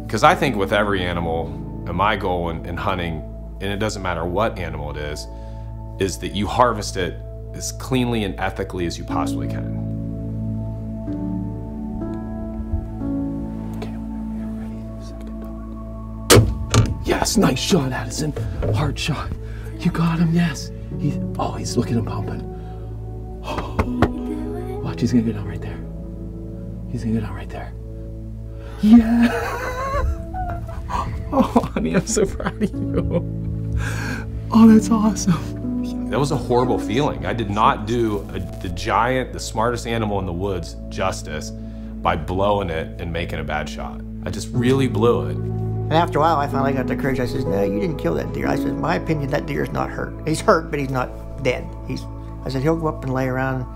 Because I think with every animal, and my goal in hunting, and it doesn't matter what animal it is that you harvest it as cleanly and ethically as you possibly can. Yes, nice shot, Addison. Hard shot. You got him, yes. He's looking and pumping. Watch, he's gonna go down right there. He's gonna go down right there. Yeah! Oh, honey, I'm so proud of you. Oh, that's awesome. That was a horrible feeling. I did not do the smartest animal in the woods justice by blowing it and making a bad shot. I just really blew it. And after a while, I finally got the courage. I said, no, you didn't kill that deer. I said, in my opinion, that deer is not hurt. He's hurt, but he's not dead. I said, he'll go up and lay around,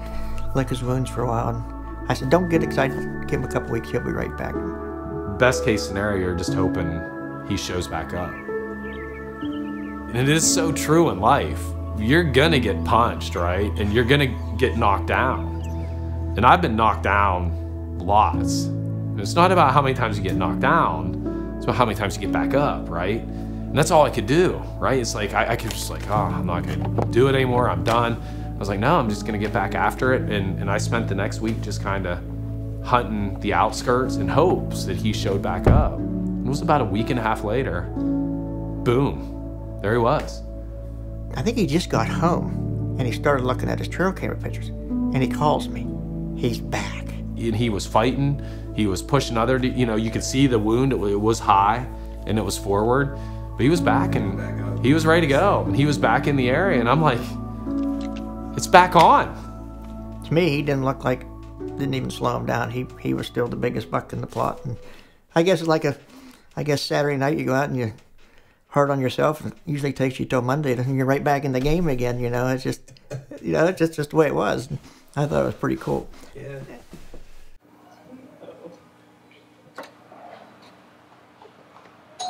lick his wounds for a while. And I said, don't get excited. Give him a couple weeks. He'll be right back. Best case scenario, you're just hoping he shows back up. And it is so true in life. You're gonna get punched, right? And you're gonna get knocked down. And I've been knocked down lots. And it's not about how many times you get knocked down. It's about how many times you get back up, right? And that's all I could do, right? It's like, I could just like, oh, I'm not gonna do it anymore, I'm done. I was like, no, I'm just gonna get back after it. And I spent the next week just kind of hunting the outskirts in hopes that he showed back up. It was about a week and a half later, boom, there he was. I think he just got home, and he started looking at his trail camera pictures, and he calls me. He's back. And he was fighting, he was pushing you know, you could see the wound, it was high and it was forward, but he was back and he was ready to go. And he was back in the area, and I'm like, it's back on. To me, he didn't look like, didn't even slow him down. He was still the biggest buck in the plot. And I guess it's like Saturday night, you go out and you hard on yourself. It usually takes you till Monday, and you're right back in the game again, you know. It's just, you know, it's just the way it was. I thought it was pretty cool. Yeah.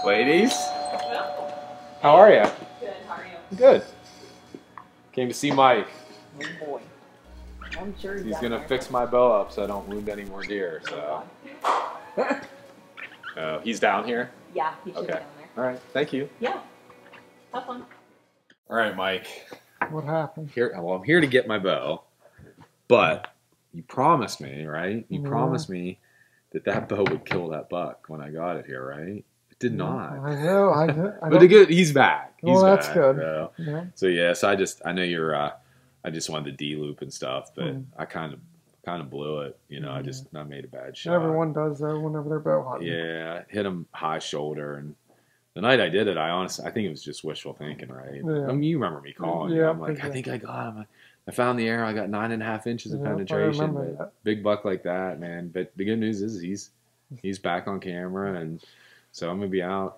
Ladies, how are you? Good, how are you? Good. Came to see Mike. Oh boy. I'm sure He's gonna fix my bow up so I don't wound any more deer. So. He's down here. Yeah, he should be Okay. down there. All right. Thank you. Yeah. Have fun. All right, Mike. What happened? Well, I'm here to get my bow, but you promised me, right? You promised me that bow would kill that buck when I got it here, right? It did not. I know. But he's back. Well, that's back, good. So. Yeah. So yes, I know you're. I just wanted the D loop and stuff, but I kind of blew it. You know, I made a bad shot. Everyone does though whenever they're bow hunting. Yeah, hit him high shoulder, and the night I did it, I think it was just wishful thinking, right? Yeah. I mean, you remember me calling you. I'm like, I think I got him. I found the arrow. I got 9.5 inches of penetration. I remember that. Big buck like that, man. But the good news is he's back on camera, and so I'm gonna be out.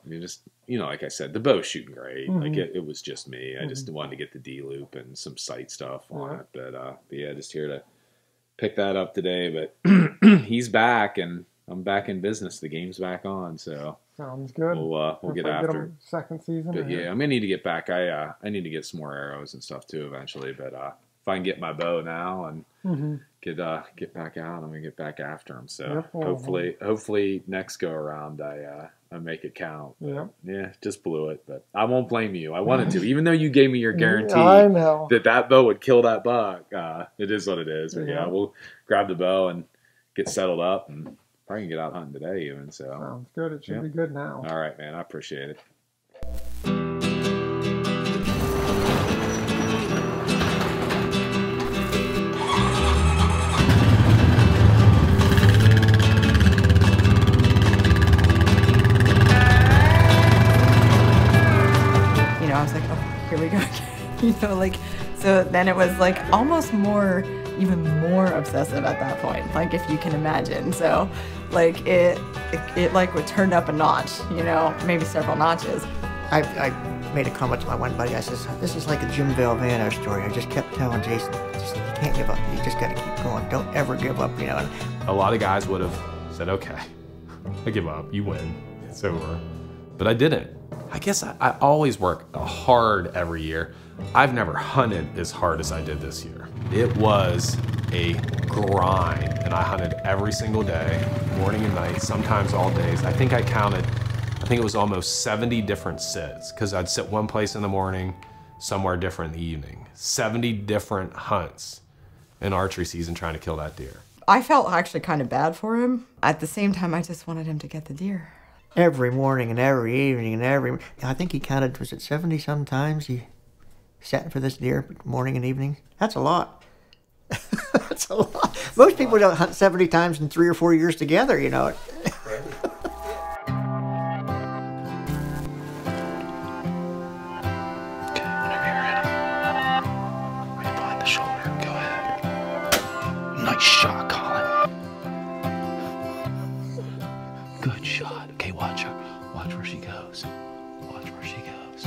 You know, like I said, the bow's shooting great. Like it was just me. I just wanted to get the D loop and some sight stuff on it. But yeah, just here to pick that up today. But he's back, and I'm back in business. The game's back on, so Sounds good. we'll get after. Him second season. But yeah, I'm gonna need to get back. I need to get some more arrows and stuff too eventually. But if I can get my bow now and get back out, I'm gonna get back after him. So Yep, hopefully next go around I and make it count. Yeah. Yeah, just blew it, but I won't blame you. I wanted to, even though you gave me your guarantee I know. that bow would kill that buck. It is what it is. But yeah, Yeah. we'll grab the bow and get settled up, and probably can get out hunting today even. So Sounds good. It should Yeah. be good now. all right, man, I appreciate it. You know, I was like, oh, here we go again. You know, like, so then it was like almost more, even more obsessive at that point, like if you can imagine. So like it like would turn up a notch, you know, maybe several notches. I made a comment to my one buddy. I says, this is like a Jim Valvano story. I just kept telling Jason, just, you can't give up. You just got to keep going. Don't ever give up, you know. And A lot of guys would have said, okay, I give up, you win, it's over. But I didn't. I guess I always work hard every year. I've never hunted as hard as I did this year. It was a grind, and I hunted every single day, morning and night, sometimes all days. I think it was almost 70 different sits, because I'd sit one place in the morning, somewhere different in the evening. 70 different hunts in archery season trying to kill that deer. I felt actually kind of bad for him. At the same time, I just wanted him to get the deer. every morning and every evening and I think he counted, was it 70 sometimes he sat for this deer morning and evening? That's a lot. That's a lot. Most people don't hunt 70 times in 3 or 4 years together, you know. Nice shot, Colin. Good shot. Okay, watch her. Watch where she goes. Watch where she goes.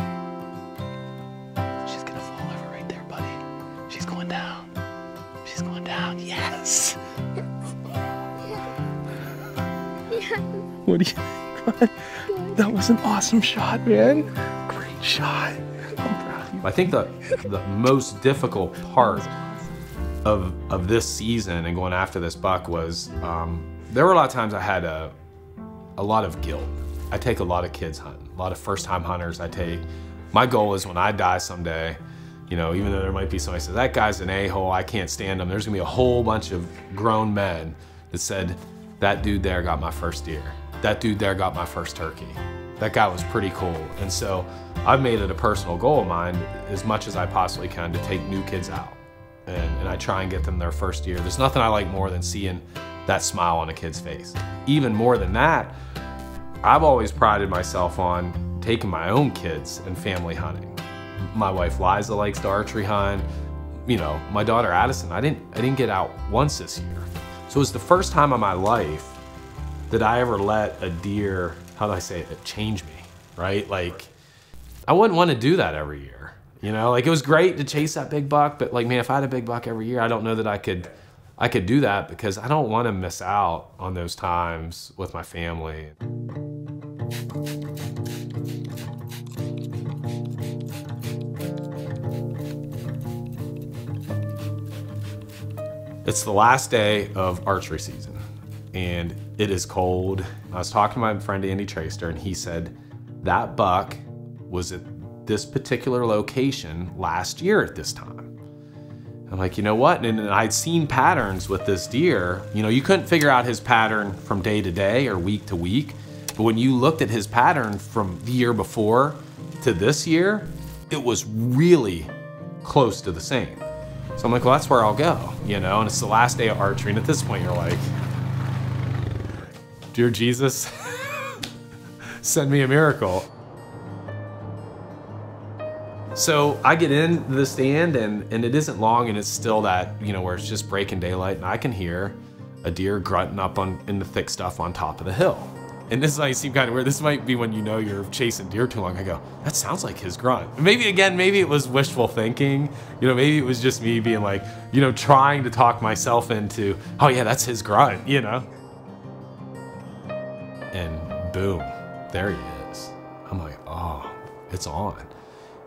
She's gonna fall over right there, buddy. She's going down. She's going down. Yes. What do you think? That was an awesome shot, man. Great shot. I'm proud of you. I think the most difficult part of this season and going after this buck was there were a lot of times I had a lot of guilt. I take a lot of kids hunting, a lot of first-time hunters. My goal is when I die someday, you know, even though there might be somebody who says, that guy's an a-hole, I can't stand him, there's gonna be a whole bunch of grown men that said, that dude there got my first deer. That dude there got my first turkey. That guy was pretty cool. And so I've made it a personal goal of mine, as much as I possibly can, to take new kids out. And I try and get them their first year. There's nothing I like more than seeing that smile on a kid's face. Even more than that, I've always prided myself on taking my own kids and family hunting. My wife Liza likes to archery hunt. You know, my daughter Addison, I didn't get out once this year. So it was the first time in my life that I ever let a deer, how do I say it, change me, right? Like, I wouldn't want to do that every year. You know, like, it was great to chase that big buck, but like, man, if I had a big buck every year, I don't know that I could do that, because I don't want to miss out on those times with my family. It's the last day of archery season, and it is cold. I was talking to my friend Andy Traster, and he said that buck was at this particular location last year at this time. I'm like, you know what? And I'd seen patterns with this deer. You know, you couldn't figure out his pattern from day to day or week to week, but when you looked at his pattern from the year before to this year, it was really close to the same. So I'm like, well, that's where I'll go, you know? And it's the last day of archery, and at this point you're like, dear Jesus, send me a miracle. So I get in the stand, and it isn't long, and it's still that, you know, where it's just breaking daylight, and I can hear a deer grunting up in the thick stuff on top of the hill. And this might seem kind of weird. This might be when you know you're chasing deer too long. I go, that sounds like his grunt. Maybe it was wishful thinking. You know, maybe it was just me being like, you know, trying to talk myself into, oh yeah, that's his grunt, you know? And boom, there he is. I'm like, oh, it's on.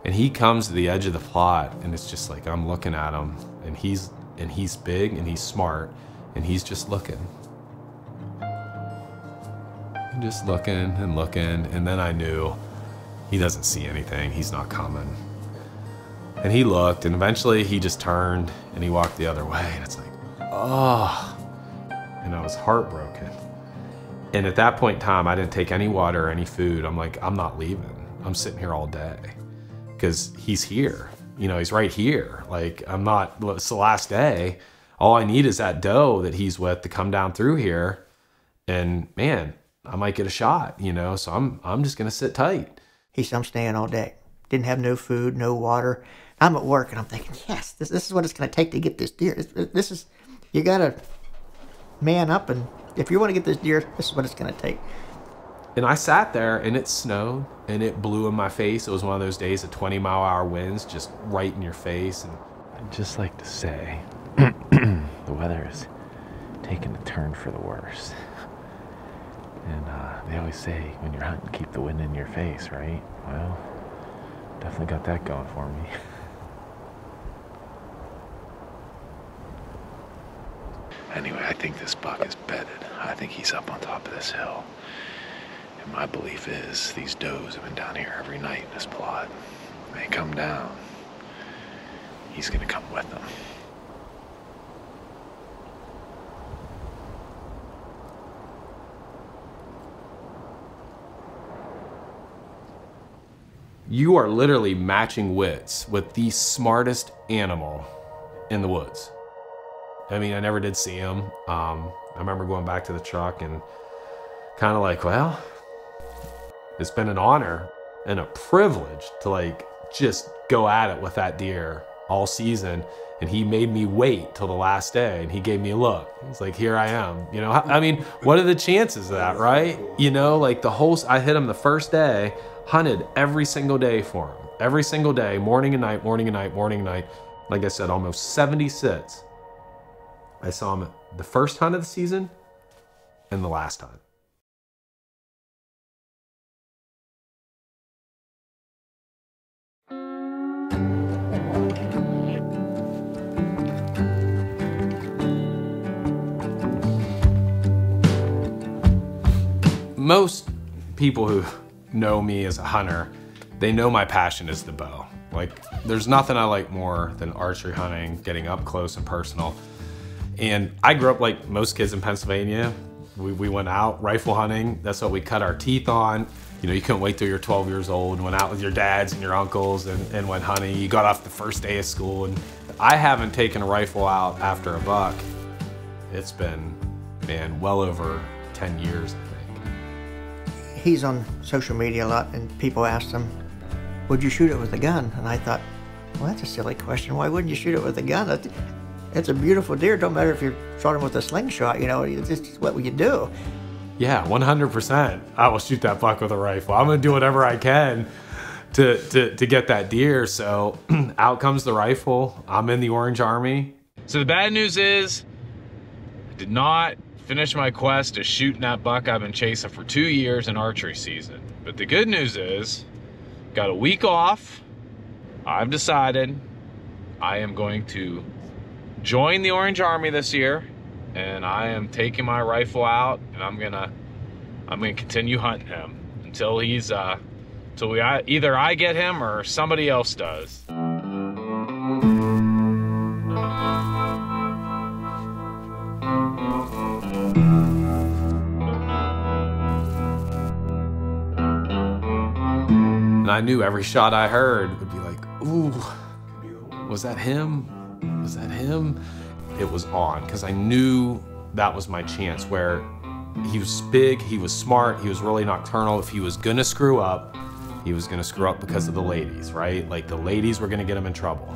And he comes to the edge of the plot, and it's just like, I'm looking at him, and he's big and he's smart, and he's just looking. just looking and looking. And then I knew he doesn't see anything. He's not coming. And he looked, and eventually he just turned and he walked the other way. And it's like, oh. And I was heartbroken. And at that point in time, I didn't take any water or any food. I'm like, I'm not leaving. I'm sitting here all day because he's here. You know, he's right here. Like, I'm not, it's the last day. All I need is that doe that he's with to come down through here. And man, I might get a shot, you know? So I'm just going to sit tight. He said, I'm staying all day. Didn't have no food, no water. I'm at work and I'm thinking, yes, this is what it's going to take to get this deer. This is, you got to man up, and if you want to get this deer, this is what it's going to take. And I sat there and it snowed and it blew in my face. It was one of those days of 20-mile-an-hour winds just right in your face. And I'd just like to say, the weather is taking a turn for the worse. And they always say when you're hunting, keep the wind in your face, right? Well, definitely got that going for me. Anyway, I think this buck is bedded. I think he's up on top of this hill. And my belief is these does have been down here every night in this plot. When they come down, he's gonna come with them. you are literally matching wits with the smartest animal in the woods. I mean, I never did see him. I remember going back to the truck and kind of like, well, it's been an honor and a privilege to like just go at it with that deer all season. And he made me wait till the last day and he gave me a look. He's like, here I am. You know, I mean, what are the chances of that, right? You know, like I hit him the first day, hunted every single day for him. Every single day, morning and night, morning and night, morning and night. Like I said, almost 70 sits. I saw him the first hunt of the season and the last hunt. Most people who know me as a hunter, they know my passion is the bow. Like, there's nothing I like more than archery hunting, getting up close and personal. And I grew up like most kids in Pennsylvania. We went out rifle hunting. That's what we cut our teeth on. You know, you couldn't wait till you're 12 years old and went out with your dads and your uncles and went hunting. You got off the first day of school. And I haven't taken a rifle out after a buck. It's been, man, well over 10 years, I think. He's on social media a lot, and people ask him, would you shoot it with a gun? And I thought, well, that's a silly question. Why wouldn't you shoot it with a gun? It's a beautiful deer. It don't matter if you shot him with a slingshot, you know, it's just what you do. Yeah, 100%. I will shoot that buck with a rifle. I'm gonna do whatever I can to get that deer. So out comes the rifle. I'm in the Orange Army. So the bad news is, I did not finish my quest of shooting that buck I've been chasing for 2 years in archery season. But the good news is, got a week off. I've decided I am going to join the Orange Army this year, and I am taking my rifle out, and I'm gonna continue hunting him until he's either I get him or somebody else does. And I knew every shot I heard would be like, ooh, was that him? Was that him? It was on, because I knew that was my chance, where he was big, he was smart, he was really nocturnal. If he was gonna screw up, he was gonna screw up because of the ladies, right? Like, the ladies were gonna get him in trouble.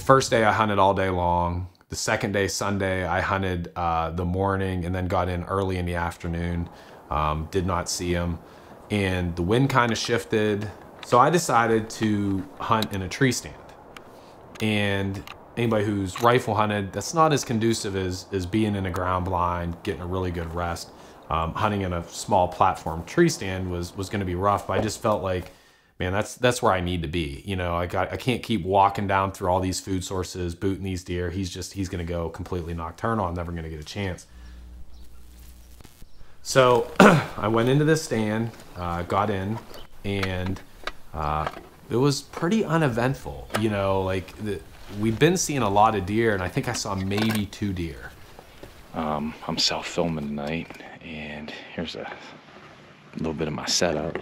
first day I hunted all day long. The second day, Sunday, I hunted the morning and then got in early in the afternoon. Did not see him. And the wind kind of shifted. So I decided to hunt in a tree stand. And anybody who's rifle hunted, that's not as conducive as being in a ground blind, getting a really good rest. Hunting in a small platform tree stand was going to be rough, but I just felt like, man, that's where I need to be. You know, I can't keep walking down through all these food sources, booting these deer. He's going to go completely nocturnal. I'm never going to get a chance. So I went into this stand, got in, and it was pretty uneventful. You know, like we've been seeing a lot of deer, and I think I saw maybe 2 deer. I'm self-filming tonight, and here's a little bit of my setup.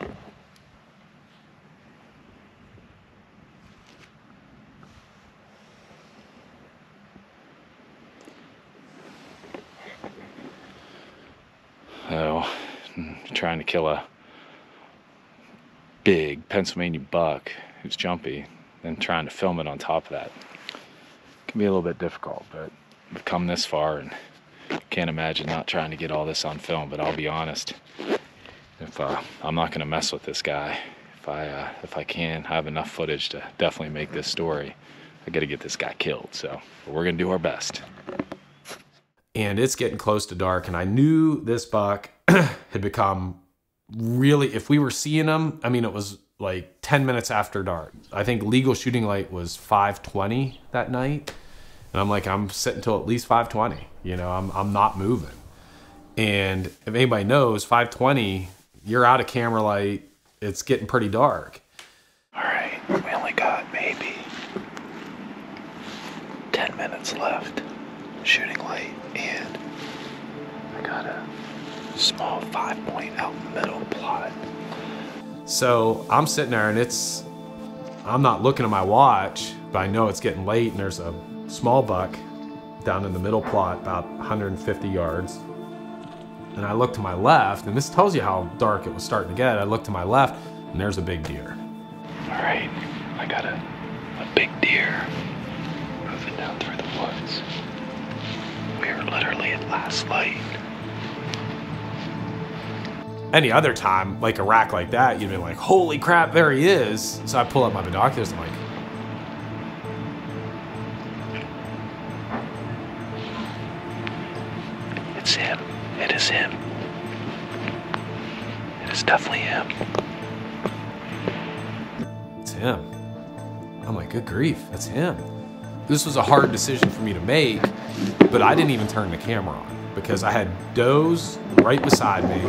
So, trying to kill a big Pennsylvania buck who's jumpy, and trying to film it on top of that can be a little bit difficult, but we've come this far and can't imagine not trying to get all this on film. But I'll be honest, if I'm not going to mess with this guy, if I can have enough footage to definitely make this story, I got to get this guy killed. So we're going to do our best. And it's getting close to dark, and I knew this buck had become really, if we were seeing him, I mean, it was like 10 minutes after dark. I think legal shooting light was 5:20 that night. And I'm like, I'm sitting till at least 5:20, you know, I'm not moving. And if anybody knows, 5:20, you're out of camera light. It's getting pretty dark. All right, we only got maybe 10 minutes left shooting light, and I got a small 5-point out in the middle plot. So I'm sitting there, and I'm not looking at my watch, but I know it's getting late, and there's a small buck down in the middle plot about 150 yards. And I look to my left, and this tells you how dark it was starting to get. I look to my left, and there's a big deer. All right, I got a big deer moving down through the woods. We are literally at last light. Any other time, like a rack like that, you'd be like, holy crap, there he is. So I pull up my binoculars, and I'm like, It's him. It is him. It is definitely him. it's him. I'm like, good grief, that's him. This was a hard decision for me to make, but I didn't even turn the camera on because I had does right beside me,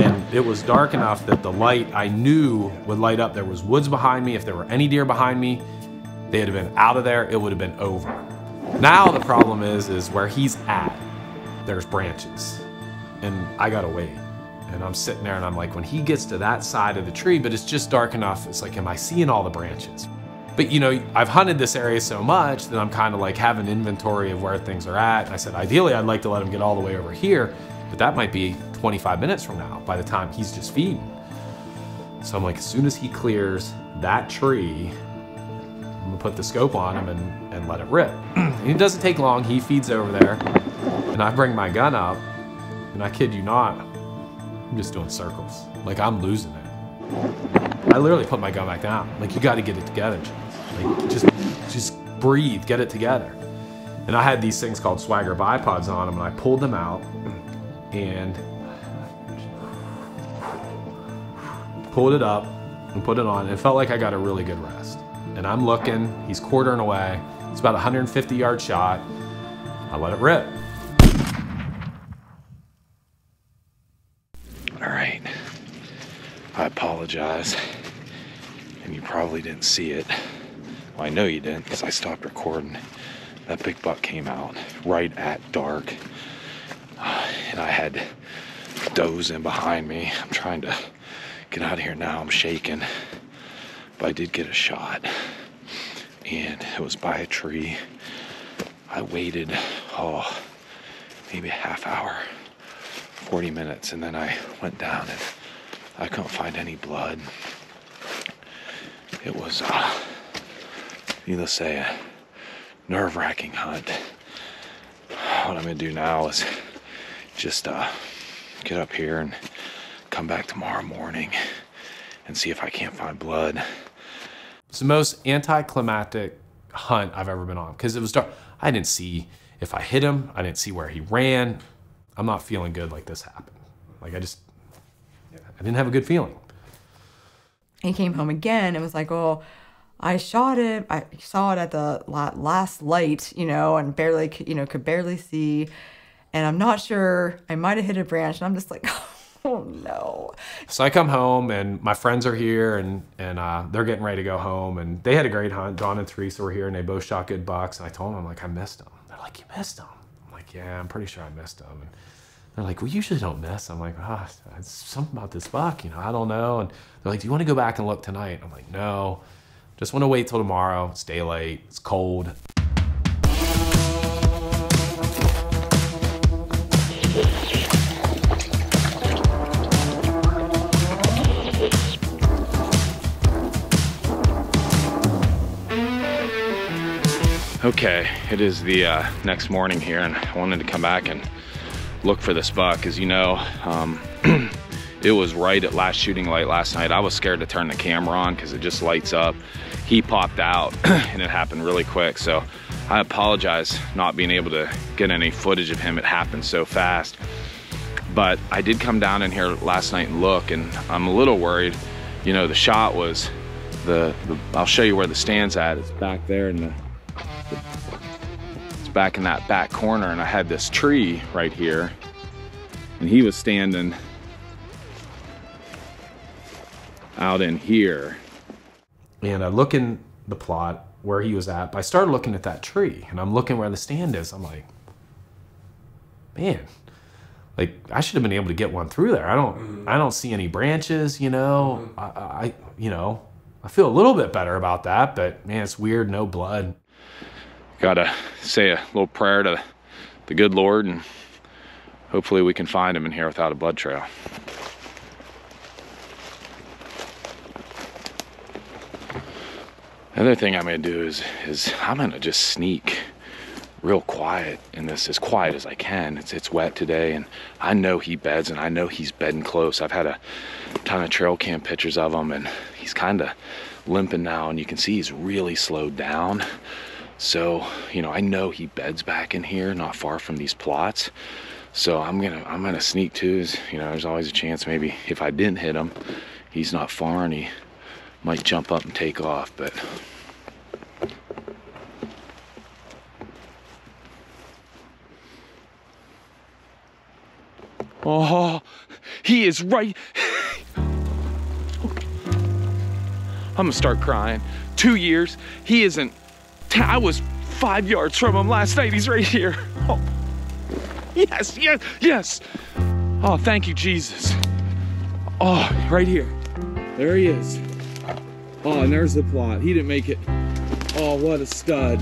and it was dark enough that the light I knew would light up. There was woods behind me. If there were any deer behind me, they'd have been out of there. It would have been over. Now the problem is where he's at, there's branches, and I gotta wait. And I'm sitting there, and I'm like, when he gets to that side of the tree, but it's just dark enough, it's like, am I seeing all the branches? But you know, I've hunted this area so much that I'm kind of like having inventory of where things are at. And I said, ideally, I'd like to let him get all the way over here, but that might be 25 minutes from now by the time he's just feeding. So I'm like, as soon as he clears that tree, I'm gonna put the scope on him and let it rip. And it doesn't take long, he feeds over there, and I bring my gun up, and I kid you not, I'm just doing circles. Like, I'm losing it. I literally put my gun back down. Like, you gotta get it together, James. Like, just breathe, get it together. And I had these things called Swagger bipods on them, and I pulled them out and pulled it up and put it on. It felt like I got a really good rest. And I'm looking, he's quartering away. It's about a 150-yard shot. I let it rip. All right. I apologize. And you probably didn't see it. Well, I know you didn't because I stopped recording. That big buck came out right at dark. And I had does in behind me. I'm trying to get out of here now. I'm shaking. But I did get a shot. And it was by a tree. I waited, maybe a half hour, 40 minutes. And then I went down and I couldn't find any blood. It was, needless to say, a nerve-wracking hunt. What I'm gonna do now is just get up here and come back tomorrow morning and see if I can't find blood. It's the most anticlimactic hunt I've ever been on because it was dark. I didn't see if I hit him. I didn't see where he ran. I'm not feeling good like this happened. Like I didn't have a good feeling. He came home again and was like, "Oh, I shot it. I saw it at the last light, you know, and barely, could barely see. And I'm not sure. I might have hit a branch." And I'm just like, "Oh no." So I come home and my friends are here and they're getting ready to go home and they had a great hunt. Dawn and Teresa were here and they both shot good bucks. And I told them, I'm like, I missed them. They're like, "You missed them?" I'm like, "Yeah, I'm pretty sure I missed them." And they're like, "We usually don't miss." I'm like, "Oh, it's something about this buck, you know, I don't know." And they're like, "Do you want to go back and look tonight?" I'm like, "No, just want to wait till tomorrow. It's daylight, it's cold." Okay, it is the next morning here, and I wanted to come back and look for this buck. As you know, it was right at last shooting light last night. I was scared to turn the camera on because it just lights up. He popped out and it happened really quick. So I apologize not being able to get any footage of him. It happened so fast. But I did come down in here last night and look, and I'm a little worried. You know, the shot was I'll show you where the stand's at. It's back there in it's back in that back corner, and I had this tree right here, and he was standing out in here. And I look in the plot where he was at, but I started looking at that tree and I'm looking where the stand is. I'm like, man, like I should have been able to get one through there. I don't see any branches, you know. You know, I feel a little bit better about that, but man, it's weird, no blood. Gotta say a little prayer to the good Lord, and hopefully we can find him in here without a blood trail. Another thing I'm gonna do is I'm gonna just sneak real quiet in this, as quiet as I can. It's wet today, and I know he beds, and I know he's bedding close. I've had a ton of trail cam pictures of him, and he's kind of limping now, and you can see he's really slowed down. So, you know, I know he beds back in here, not far from these plots. So I'm gonna sneak too. You know, there's always a chance maybe if I didn't hit him, he's not far and he might jump up and take off. But oh, he is right. I'm gonna start crying. 2 years, he isn't. I was 5 yards from him last night. He's right here. Oh. Yes, yes, yes. Oh, thank you, Jesus. Oh, right here. There he is. Oh, and there's the plot. He didn't make it. Oh, what a stud.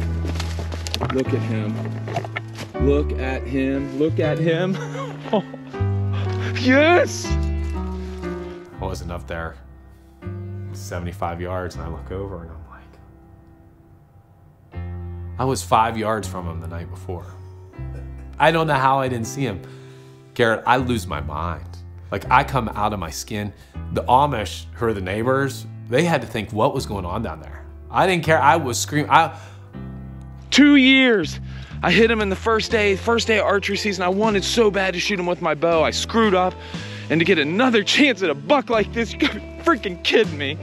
Look at him. Look at him. Look at him. Oh. Yes. I wasn't up there 75 yards, and I look over and I'm like, I was 5 yards from him the night before. I don't know how I didn't see him. Garrett, I lose my mind. Like, I come out of my skin. The Amish, who are the neighbors, they had to think what was going on down there. I didn't care. I was screaming. 2 years. I hit him in the first day of archery season. I wanted so bad to shoot him with my bow. I screwed up. And to get another chance at a buck like this, you gotta be freaking kidding me.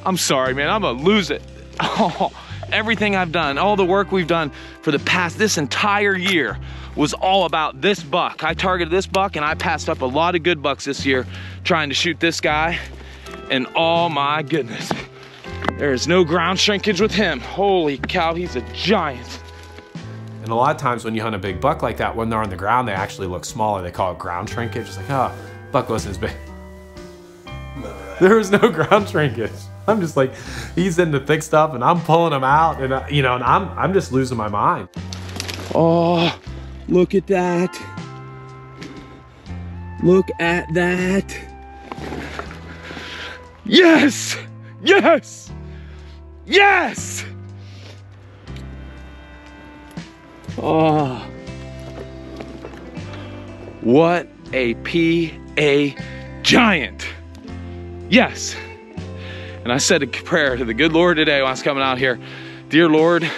I'm sorry, man. I'm gonna lose it. Oh. Everything I've done, all the work we've done for this entire year was all about this buck. I targeted this buck and I passed up a lot of good bucks this year trying to shoot this guy. And oh my goodness, there is no ground shrinkage with him. Holy cow, he's a giant. And a lot of times when you hunt a big buck like that, when they're on the ground, they actually look smaller. They call it ground shrinkage. It's like, oh, buck wasn't as big. There was no ground shrinkage. I'm just like, he's in the thick stuff and I'm pulling him out, and you know, and I'm just losing my mind. Oh, look at that. Look at that. Yes, yes, yes. Oh. What a PA giant. Yes. And I said a prayer to the good Lord today when I was coming out here. Dear Lord,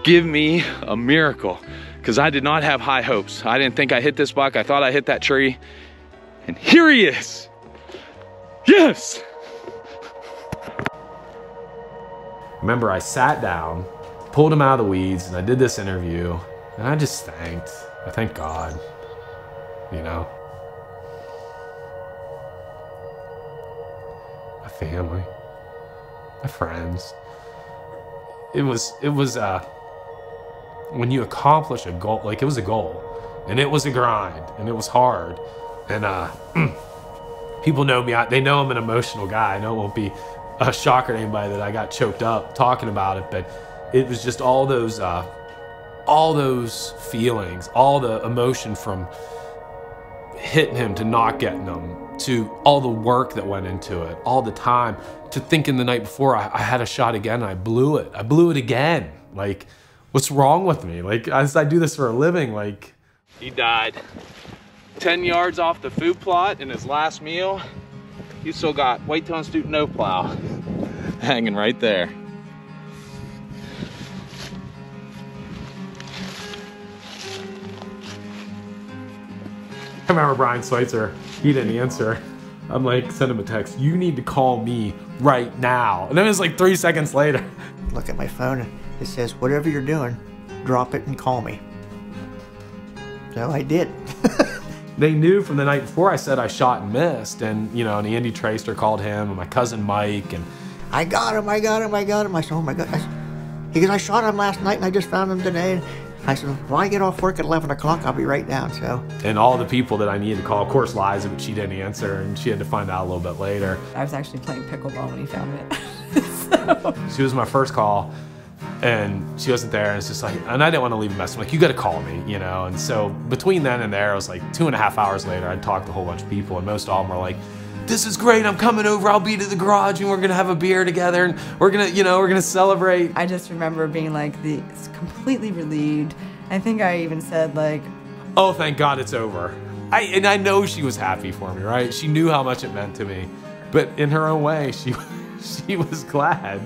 give me a miracle. Because I did not have high hopes. I didn't think I hit this buck. I thought I hit that tree. And here he is. Yes. Remember, I sat down, pulled him out of the weeds, and I did this interview, and I just thanked. I thank God, you know. My family, my friends. It was when you accomplish a goal, like it was a goal, and it was a grind, and it was hard, and people know me, they know I'm an emotional guy. I know it won't be a shocker to anybody that I got choked up talking about it, but it was just all those feelings, all the emotion from hitting him to not getting him, to all the work that went into it, all the time, to thinking the night before I had a shot again and I blew it. I blew it again. Like, what's wrong with me? Like, I do this for a living. Like, He died 10 yards off the food plot in his last meal. He's still got white-tailed astute no plow hanging right there. I remember Brian Schweitzer, he didn't answer. I'm like, send him a text, you need to call me right now. And then it was like 3 seconds later. Look at my phone and it says, whatever you're doing, drop it and call me. So I did. They knew from the night before I said I shot and missed, and you know, and Andy Traster called him, and my cousin Mike, and I got him. I said, oh my God. He goes, I shot him last night and I just found him today. I said, well, I get off work at 11 o'clock, I'll be right down, so. and all the people that I needed to call, of course Liza, but she didn't answer, and she had to find out a little bit later. I was actually playing pickleball when he found it. So. She was my first call, and she wasn't there, and it's just like, and I didn't want to leave a message. I'm like, you got to call me, you know. And so between then and there, it was like 2.5 hours later, I'd talked to a whole bunch of people, and most of them were like, this is great, I'm coming over, I'll be to the garage, and we're gonna have a beer together, and we're gonna celebrate. I just remember being like completely relieved. I think I even said like, oh, thank God it's over. And I know she was happy for me, right? She knew how much it meant to me, but in her own way, she was glad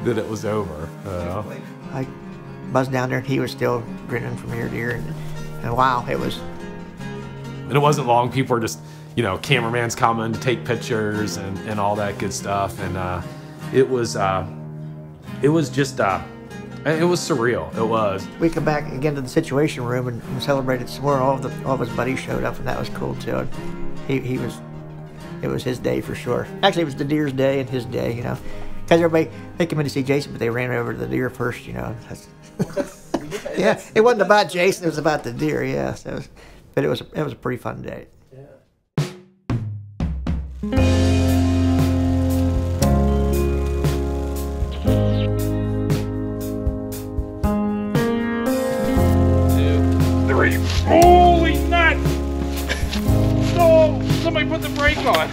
that it was over. I buzzed down there and he was still grinning from ear to ear, and wow, it was. And it wasn't long. People were just, you know, cameraman's coming to take pictures and all that good stuff. And it was just, it was surreal. It was. We come back again to the Situation Room and celebrated some more. All of his buddies showed up, and that was cool too. It was his day for sure. Actually, it was the deer's day and his day, you know. Because everybody, they came in to see Jason, but they ran over to the deer first, you know. Yeah, it wasn't about Jason, it was about the deer, yeah. So but it was a pretty fun day. Holy nuts! No! Somebody put the brake on.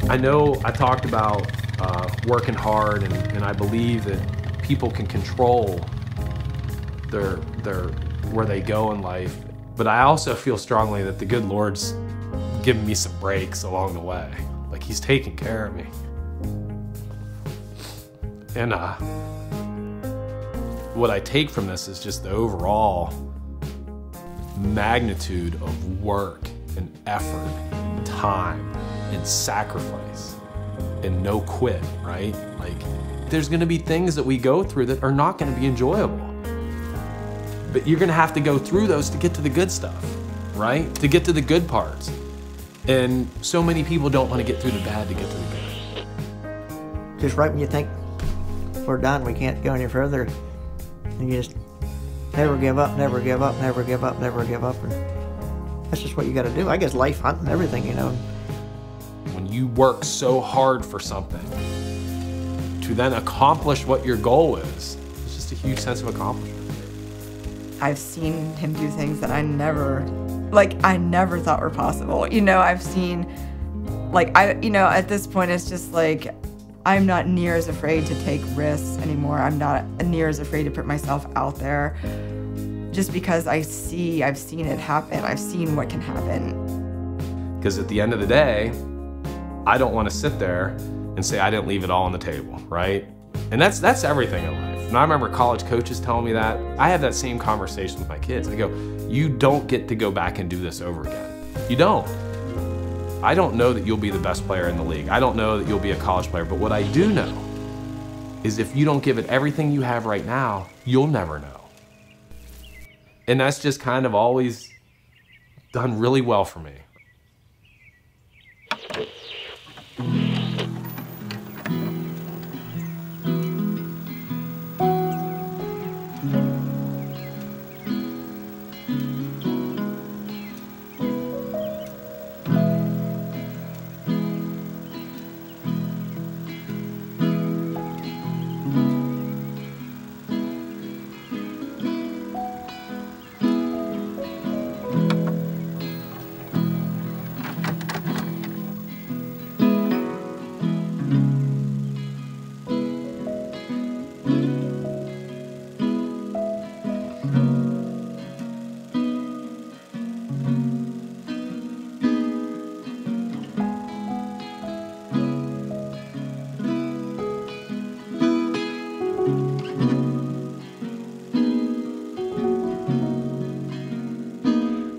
I know I talked about working hard, and I believe that people can control their where they go in life, but I also feel strongly that the good Lord's giving me some breaks along the way. Like, he's taking care of me. And what I take from this is just the overall magnitude of work and effort and time and sacrifice and no quit, right? Like, there's gonna be things that we go through that are not gonna be enjoyable. But you're gonna have to go through those to get to the good stuff, right? To get to the good parts. And so many people don't wanna get through the bad to get to the good. Just right when you think we're done, we can't go any further, and you just never give up, never give up, never give up, never give up. And that's just what you gotta do. I guess life, hunting, everything, you know. When you work so hard for something, to then accomplish what your goal is, it's just a huge sense of accomplishment. I've seen him do things that I never thought were possible. You know, I've seen, at this point, it's just like, I'm not near as afraid to take risks anymore. I'm not near as afraid to put myself out there, just because I've seen it happen. I've seen what can happen. Because at the end of the day, I don't want to sit there and say I didn't leave it all on the table, right? And that's everything in life. And I remember college coaches telling me that. I have that same conversation with my kids. I go, you don't get to go back and do this over again. You don't. I don't know that you'll be the best player in the league. I don't know that you'll be a college player, but what I do know is if you don't give it everything you have right now, you'll never know. And that's just kind of always done really well for me.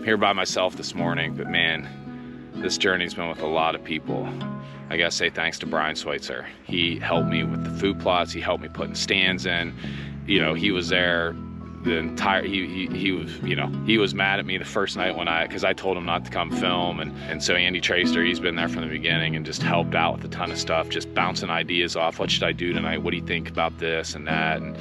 Here by myself this morning, but man, this journey's been with a lot of people. I gotta say thanks to Brian Schweitzer. He helped me with the food plots. He helped me putting stands in. You know, he was there the entire, he was mad at me the first night because I told him not to come film. And so Andy Tracer, he's been there from the beginning and just helped out with a ton of stuff, just bouncing ideas off. What should I do tonight? What do you think about this and that? And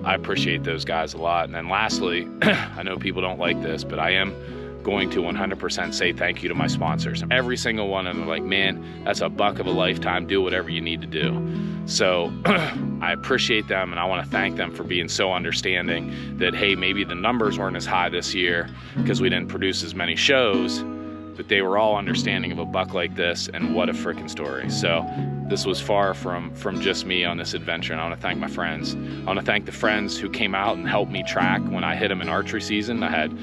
I appreciate those guys a lot. And then lastly, I know people don't like this, but I am going to 100% say thank you to my sponsors. Every single one of them are like, man, that's a buck of a lifetime. Do whatever you need to do. So I appreciate them, and I want to thank them for being so understanding that, hey, maybe the numbers weren't as high this year because we didn't produce as many shows, but they were all understanding of a buck like this, and what a freaking story. So this was far from just me on this adventure, and I want to thank my friends. I want to thank the friends who came out and helped me track when I hit them in archery season. I had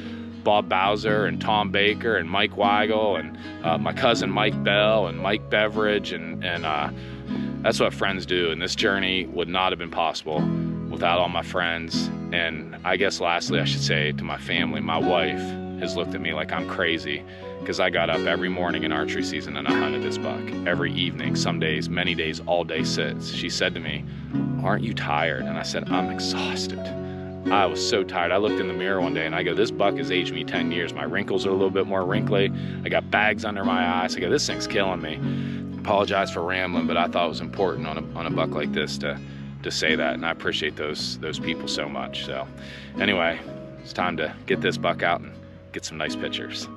Bob Bowser and Tom Baker and Mike Weigel and my cousin Mike Bell and Mike Beveridge, and that's what friends do. And this journey would not have been possible without all my friends. And I guess lastly, I should say to my family, my wife has looked at me like I'm crazy because I got up every morning in archery season and I hunted this buck. Every evening, some days, many days, all day sits. She said to me, "Aren't you tired?" And I said, "I'm exhausted." I was so tired. I looked in the mirror one day and I go, this buck has aged me 10 years. My wrinkles are a little bit more wrinkly. I got bags under my eyes. I go, this thing's killing me. Apologize for rambling, but I thought it was important on a buck like this to say that, and I appreciate those people so much. So anyway, it's time to get this buck out and get some nice pictures.